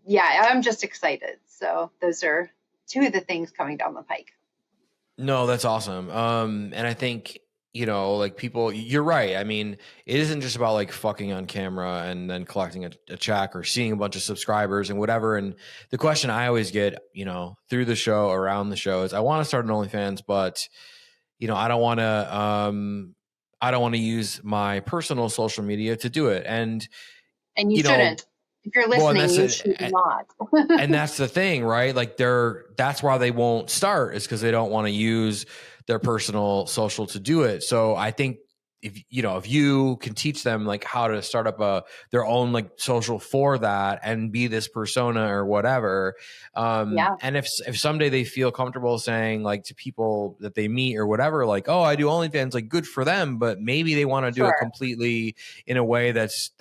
Speaker 3: Yeah, I'm just excited. So those are two of the things coming down the pike.
Speaker 2: No, that's awesome. And I think, like people, you're right. I mean, it isn't just about like fucking on camera and then collecting a check or seeing a bunch of subscribers and whatever. And the question I always get, through the show, around the show is I want to start an OnlyFans, but, I don't want to use my personal social media to do it. And
Speaker 3: you shouldn't. If you're listening, you should not.
Speaker 2: And that's the thing, right? Like that's why they won't start, is because they don't want to use their personal social to do it. So I think if you can teach them like how to start up their own like social for that and be this persona or whatever. And if someday they feel comfortable saying like to people that they meet or whatever, like, oh, I do OnlyFans, like good for them, but maybe they want to do it completely in a way that's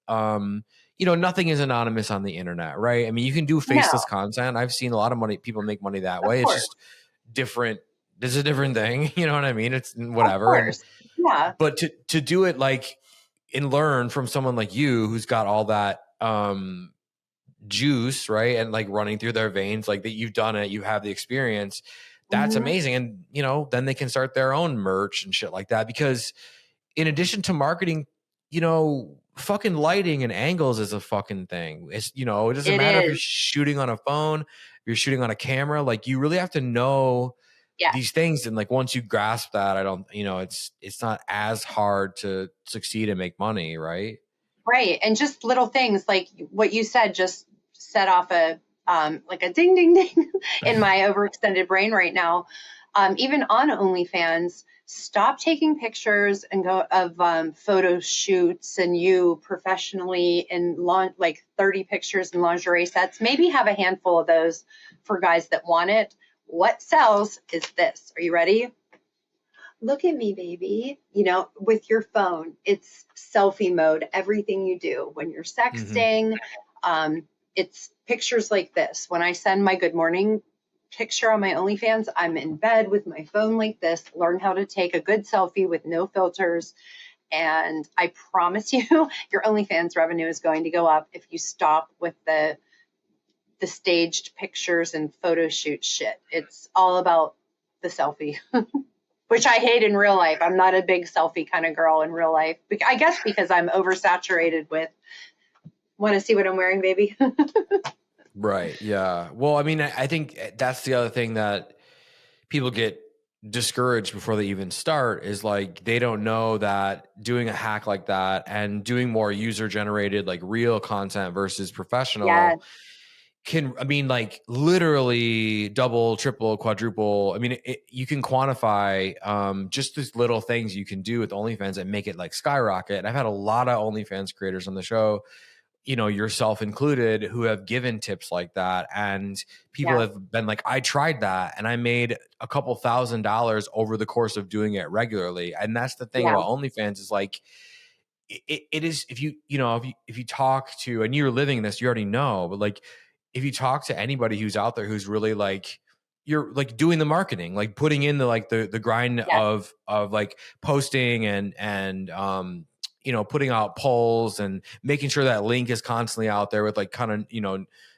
Speaker 2: nothing is anonymous on the internet, right? I mean, you can do faceless content. I've seen a lot of people make money that way. It's just different. It's a different thing. You know what I mean? It's whatever. But to do it like and learn from someone like you who's got all that juice, right? And like running through their veins, like that you've done it, you have the experience. That's amazing. And, then they can start their own merch and shit like that. Because in addition to marketing, fucking lighting and angles is a fucking thing. It's, it doesn't matter if you're shooting on a phone, if you're shooting on a camera, like you really have to know these things. And like, once you grasp that, it's not as hard to succeed and make money. Right.
Speaker 3: Right. And just little things like what you said, just set off like a ding, ding, ding in my overextended brain right now. Even on OnlyFans, stop taking pictures and go of photo shoots and you professionally in like 30 pictures in lingerie sets. Maybe have a handful of those for guys that want it. What sells is this. Are you ready? Look at me, baby. With your phone, it's selfie mode. Everything you do when you're sexting, it's pictures like this. When I send my good morning picture on my OnlyFans, I'm in bed with my phone like this. Learn how to take a good selfie with no filters And I promise you, your OnlyFans revenue is going to go up if you stop with the staged pictures and photo shoot shit. It's all about the selfie, which I hate in real life. I'm not a big selfie kind of girl in real life. I guess because I'm oversaturated with, want to see what I'm wearing, baby?
Speaker 2: Right. Yeah. Well, I mean, I think that's the other thing that people get discouraged before they even start is like they don't know that doing a hack like that and doing more user generated like real content versus
Speaker 3: Yes.
Speaker 2: professional can, I mean, like literally double, triple, quadruple. I mean, you can quantify just these little things you can do with OnlyFans and make it like skyrocket. And I've had a lot of OnlyFans creators on the show, you know, yourself included, who have given tips like that. And people have been like, I tried that and I made a couple $1,000s over the course of doing it regularly. And that's the thing about OnlyFans is like, it is, if you talk to, and you're living this, you already know, but like, if you talk to anybody who's out there, who's really like, you're like doing the marketing, like putting in the, like the grind of like posting and putting out polls and making sure that link is constantly out there with like kind of,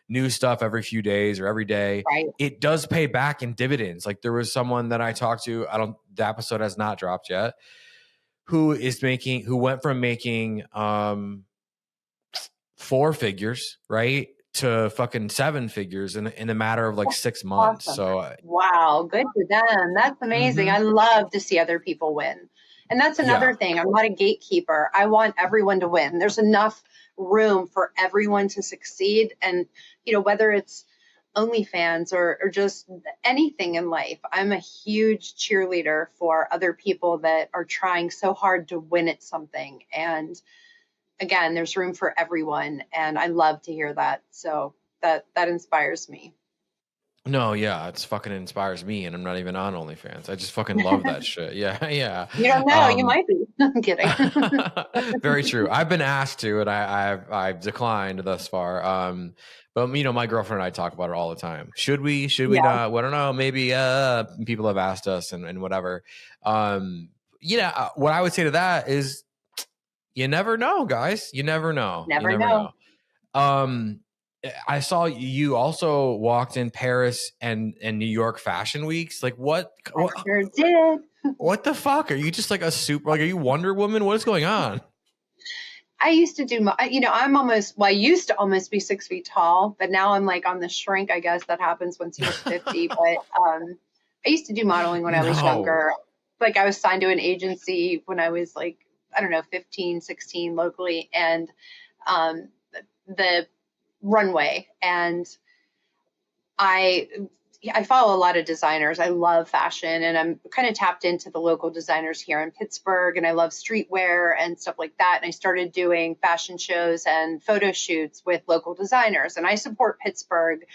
Speaker 2: new stuff every few days or every day.
Speaker 3: Right.
Speaker 2: It does pay back in dividends. Like there was someone that I talked to, the episode has not dropped yet, who went from making 4 figures, right, to fucking 7 figures in a matter of like 6 months.
Speaker 3: Awesome.
Speaker 2: So
Speaker 3: wow, good for them. That's amazing. I love to see other people win. And that's another thing. I'm not a gatekeeper. I want everyone to win. There's enough room for everyone to succeed. And, whether it's OnlyFans or just anything in life, I'm a huge cheerleader for other people that are trying so hard to win at something. And again, there's room for everyone. And I love to hear that. So that inspires me.
Speaker 2: no, yeah, it's fucking inspires me, and I'm not even on OnlyFans. I just fucking love that shit. Yeah, yeah.
Speaker 3: You don't know, you might be. I'm kidding.
Speaker 2: Very true. I've been asked to, and I've declined thus far. But my girlfriend and I talk about it all the time. Should we not? Well, I don't know. Maybe people have asked us and whatever. What I would say to that is, you never know, guys. You never know.
Speaker 3: Never know.
Speaker 2: I saw you also walked in Paris and New York fashion weeks. Like what?
Speaker 3: I sure did.
Speaker 2: What the fuck? Are you just like are you Wonder Woman? What is going on?
Speaker 3: I used to do, I used to almost be 6 feet tall, but now I'm like on the shrink. I guess that happens once you hit 50. But I used to do modeling when I was younger. Like I was signed to an agency when I was like, I don't know, 15, 16 locally, and the runway. And I follow a lot of designers. I love fashion, and I'm kind of tapped into the local designers here in Pittsburgh, and I love streetwear and stuff like that. And I started doing fashion shows and photo shoots with local designers, and I support Pittsburgh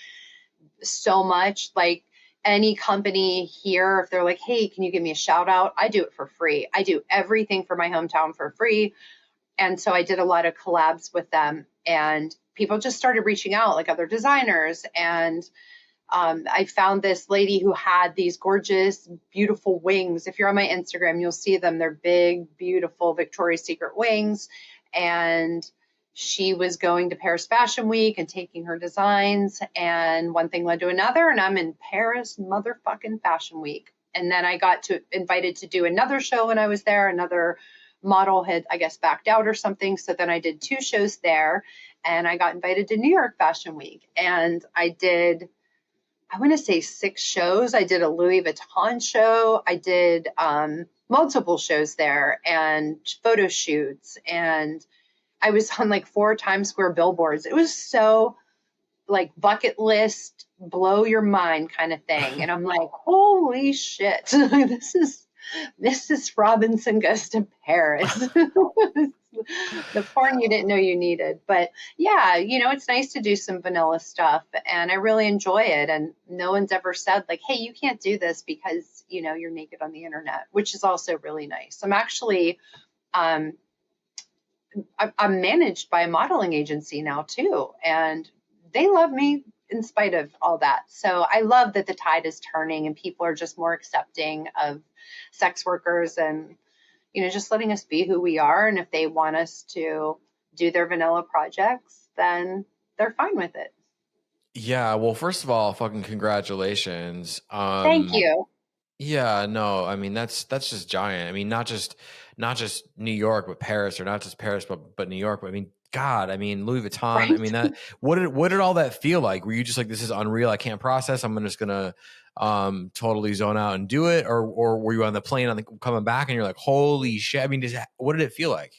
Speaker 3: so much. Like any company here, if they're like, hey, can you give me a shout out? I do it for free. I do everything for my hometown for free. And so I did a lot of collabs with them, and people just started reaching out, like other designers. And I found this lady who had these gorgeous, beautiful wings. If you're on my Instagram, you'll see them. They're big, beautiful Victoria's Secret wings. And she was going to Paris Fashion Week and taking her designs. And one thing led to another. And I'm in Paris motherfucking Fashion Week. And then I got invited to do another show when I was there. Another model had, I guess, backed out or something. So then I did 2 shows there. And I got invited to New York Fashion Week. And I did, I want to say 6 shows. I did a Louis Vuitton show. I did multiple shows there and photo shoots. And I was on like 4 Times Square billboards. It was so like bucket list, blow your mind kind of thing. And I'm like, holy shit, this is Mrs. Robinson goes to Paris. The porn you didn't know you needed. But yeah, it's nice to do some vanilla stuff, and I really enjoy it. And no one's ever said like, hey, you can't do this because, you're naked on the internet, which is also really nice. I'm actually, I'm managed by a modeling agency now too. And they love me in spite of all that. So I love that the tide is turning and people are just more accepting of sex workers. And just letting us be who we are. And if they want us to do their vanilla projects, then they're fine with it.
Speaker 2: Yeah. Well, first of all, fucking congratulations.
Speaker 3: Thank you.
Speaker 2: Yeah, no, I mean that's just giant. I mean, not just New York, but Paris, or not just Paris, but New York. But I mean, God, I mean Louis Vuitton. I
Speaker 3: Right.
Speaker 2: mean that. What did all that feel like? Were you just like, this is unreal? I can't process. I'm just gonna totally zone out and do it, or were you on the plane coming back and you're like, holy shit? I mean, what did it feel like?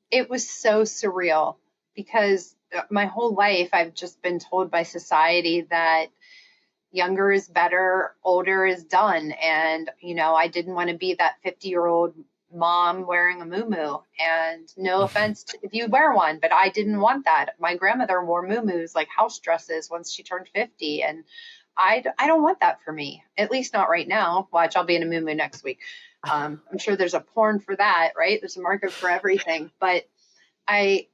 Speaker 3: It was so surreal because my whole life I've just been told by society that younger is better, older is done. And, I didn't want to be that 50-year-old mom wearing a muumuu. And no offense if you wear one, but I didn't want that. My grandmother wore muumuus like house dresses once she turned 50. And I don't want that for me, at least not right now. Watch, I'll be in a muumuu next week. I'm sure there's a porn for that, right? There's a market for everything. But I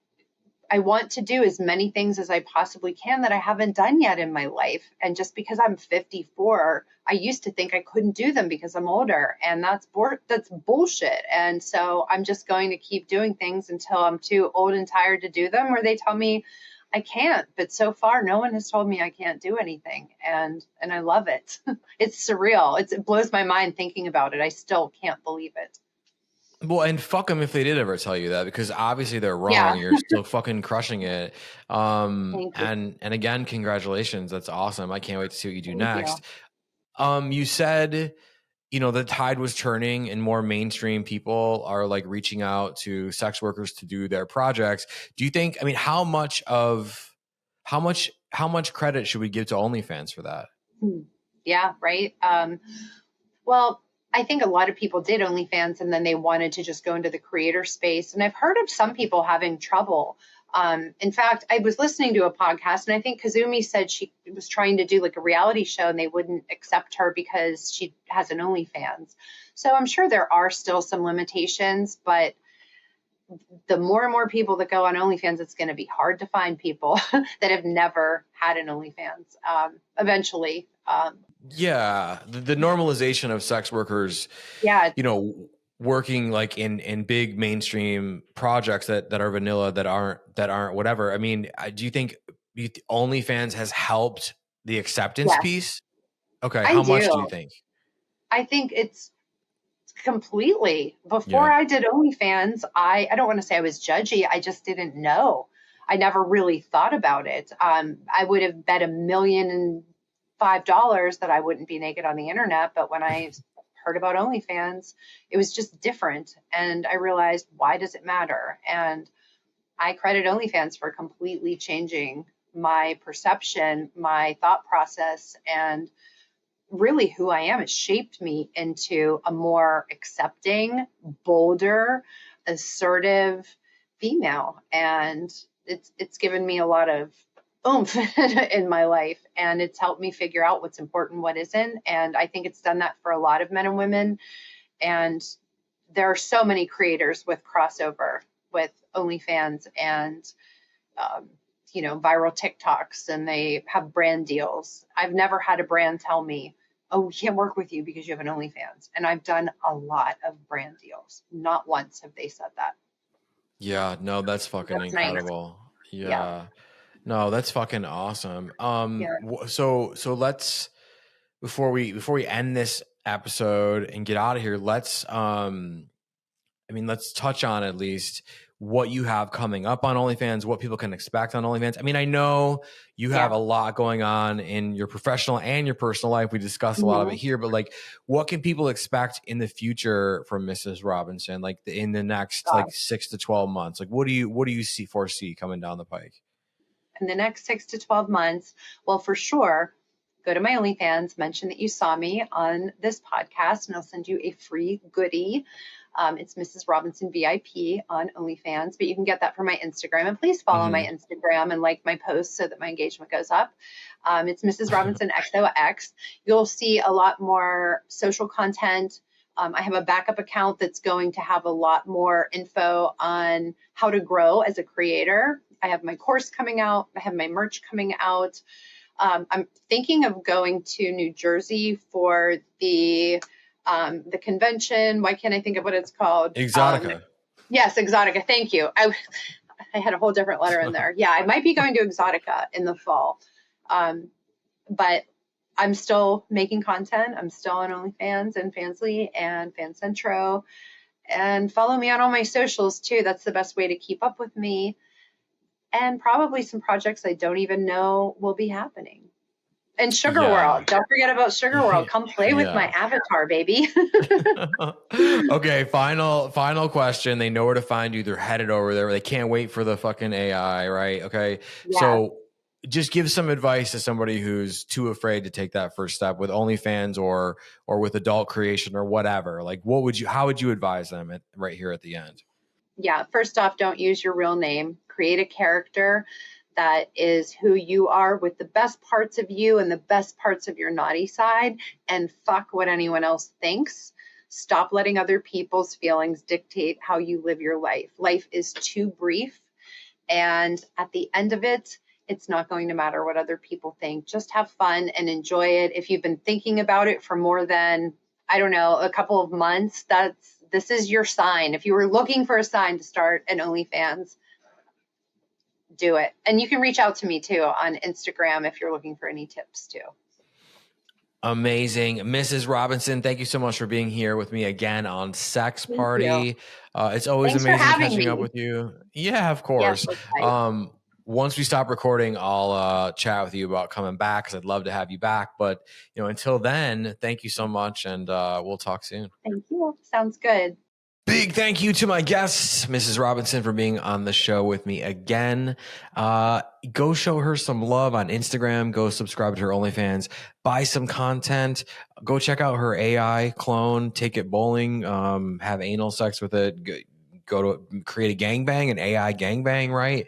Speaker 3: I want to do as many things as I possibly can that I haven't done yet in my life. And just because I'm 54, I used to think I couldn't do them because I'm older, and that's bullshit. And so I'm just going to keep doing things until I'm too old and tired to do them, or they tell me I can't. But so far, no one has told me I can't do anything, and I love it. It's surreal. It blows my mind thinking about it. I still can't believe it.
Speaker 2: Well, and fuck them if they did ever tell you that, because obviously they're
Speaker 3: Yeah.
Speaker 2: wrong. You're still fucking crushing it.
Speaker 3: Thank you.
Speaker 2: And again, congratulations. That's awesome. I can't wait to see what you do
Speaker 3: Thank you.
Speaker 2: next. You said, the tide was turning and more mainstream people are like reaching out to sex workers to do their projects. Do you think, I mean, how much credit should we give to OnlyFans for that?
Speaker 3: Yeah, right. Well, I think a lot of people did OnlyFans and then they wanted to just go into the creator space. And I've heard of some people having trouble. In fact, I was listening to a podcast and I think Kazumi said she was trying to do like a reality show and they wouldn't accept her because she has an OnlyFans. So I'm sure there are still some limitations, but the more and more people that go on OnlyFans, it's going to be hard to find people that have never had an OnlyFans eventually.
Speaker 2: Yeah. The normalization of sex workers,
Speaker 3: Yeah,
Speaker 2: working like in big mainstream projects that are vanilla, that aren't whatever. I mean, do you think OnlyFans has helped the acceptance
Speaker 3: yes,
Speaker 2: piece? Okay.
Speaker 3: I
Speaker 2: How much do
Speaker 3: do.
Speaker 2: you think?
Speaker 3: I think it's completely. Before
Speaker 2: Yeah.
Speaker 3: I did OnlyFans, I don't want to say I was judgy. I just didn't know. I never really thought about it. I would have bet $1,005 that I wouldn't be naked on the internet, but when I heard about OnlyFans, it was just different, and I realized, why does it matter? And I credit OnlyFans for completely changing my perception, my thought process, and really who I am. It shaped me into a more accepting, bolder, assertive female. And it's given me a lot of oomph in my life. And it's helped me figure out what's important, what isn't. And I think it's done that for a lot of men and women. And there are so many creators with crossover with OnlyFans and viral TikToks, and they have brand deals. I've never had a brand tell me, oh, we can't work with you because you have an OnlyFans. And I've done a lot of brand deals. Not once have they said that.
Speaker 2: Yeah. No, that's fucking
Speaker 3: That's nice.
Speaker 2: incredible.
Speaker 3: Yeah.
Speaker 2: Yeah. No, that's fucking awesome.
Speaker 3: Yeah.
Speaker 2: So let's, before we end this episode and get out of here, let's let's touch on at least what you have coming up on OnlyFans, what people can expect on OnlyFans. I mean, I know you have a lot going on in your professional and your personal life. We discussed a lot of it here, but like, what can people expect in the future from Mrs. Robinson? Like in the next 6 to 12 months, like what do you foresee coming down the pike?
Speaker 3: In the next 6 to 12 months, well, for sure, go to my OnlyFans, mention that you saw me on this podcast, and I'll send you a free goodie. It's Mrs. Robinson VIP on OnlyFans, but you can get that from my Instagram. And please follow my Instagram and like my posts so that my engagement goes up. It's Mrs. Robinson XOX. You'll see a lot more social content. I have a backup account that's going to have a lot more info on how to grow as a creator. I have my course coming out. I have my merch coming out. I'm thinking of going to New Jersey for the the convention. Why can't I think of what it's called?
Speaker 2: Exotica.
Speaker 3: Yes, Exotica. Thank you. I had a whole different letter in there. Yeah, I might be going to Exotica in the fall. But I'm still making content. I'm still on OnlyFans and Fansly and FanCentro. And follow me on all my socials too. That's the best way to keep up with me. And probably some projects I don't even know will be happening. And Sugar World. Don't forget about Sugar World. Come play with my avatar, baby.
Speaker 2: Okay, final question. They know where to find you. They're headed over there. They can't wait for the fucking AI, right? Okay. Yeah. So just give some advice to somebody who's too afraid to take that first step with OnlyFans or with adult creation or whatever. Like, how would you advise them right here at the end?
Speaker 3: Yeah. First off, don't use your real name. Create a character that is who you are with the best parts of you and the best parts of your naughty side, and fuck what anyone else thinks. Stop letting other people's feelings dictate how you live your life. Life is too brief. And at the end of it, it's not going to matter what other people think. Just have fun and enjoy it. If you've been thinking about it for more than, I don't know, a couple of months, this is your sign. If you were looking for a sign to start an OnlyFans, do it. And you can reach out to me too on Instagram if you're looking for any tips too.
Speaker 2: Amazing. Mrs. Robinson, thank you so much for being here with me again on Sex Party. It's always amazing catching up with you. Yeah, of course. Yes, once we stop recording, I'll chat with you about coming back because I'd love to have you back. But until then, thank you so much, and we'll talk soon.
Speaker 3: Thank you. Sounds good.
Speaker 2: Big thank you to my guest, Mrs. Robinson, for being on the show with me again. Go show her some love on Instagram. Go subscribe to her OnlyFans. Buy some content. Go check out her AI clone. Take it bowling. Have anal sex with it. Go to create a gangbang, an AI gangbang, right?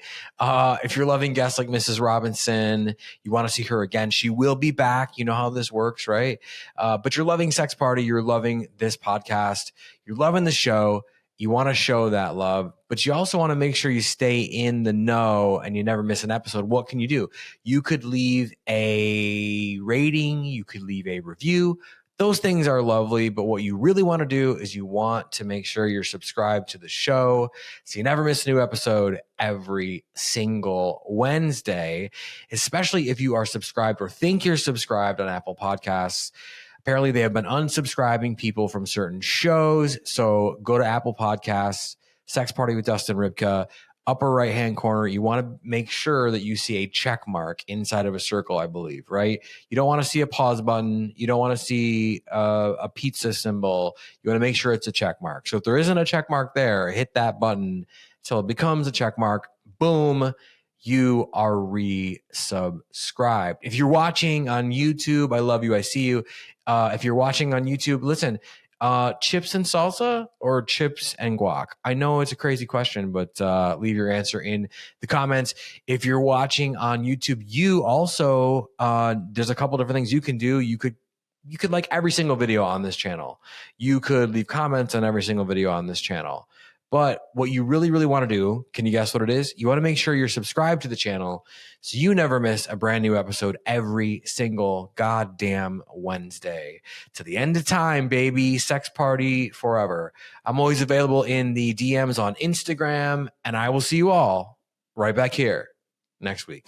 Speaker 2: If you're loving guests like Mrs. Robinson, you want to see her again, she will be back. You know how this works, right? But you're loving Sex Party. You're loving this podcast. You're loving the show. You want to show that love, but you also want to make sure you stay in the know and you never miss an episode. What can you do? You could leave a rating. You could leave a review. Those things are lovely, but what you really want to do is you want to make sure you're subscribed to the show so you never miss a new episode every single Wednesday, especially if you are subscribed or think you're subscribed on Apple Podcasts. Apparently, they have been unsubscribing people from certain shows, so go to Apple Podcasts, Sex Party with Dustin Rybka, upper right-hand corner, you want to make sure that you see a check mark inside of a circle, I believe, right? You don't want to see a pause button. You don't want to see a pizza symbol. You want to make sure it's a check mark. So if there isn't a check mark there, hit that button until it becomes a check mark. Boom, you are resubscribed. If you're watching on YouTube, I love you, I see you. If you're watching on YouTube, listen, chips and salsa or chips and guac? I know it's a crazy question, but leave your answer in the comments. If you're watching on YouTube, you also, there's a couple different things you can do. You could like every single video on this channel. You could leave comments on every single video on this channel. But what you really, really want to do, can you guess what it is? You want to make sure you're subscribed to the channel so you never miss a brand new episode every single goddamn Wednesday. To the end of time, baby. Sex Party forever. I'm always available in the DMs on Instagram, and I will see you all right back here next week.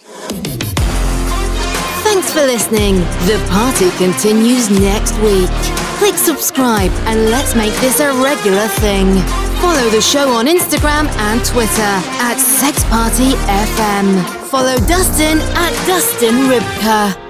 Speaker 1: Thanks for listening. The party continues next week. Click subscribe and let's make this a regular thing. Follow the show on Instagram and Twitter at Sex Party FM. Follow Dustin at Dustin Rybka.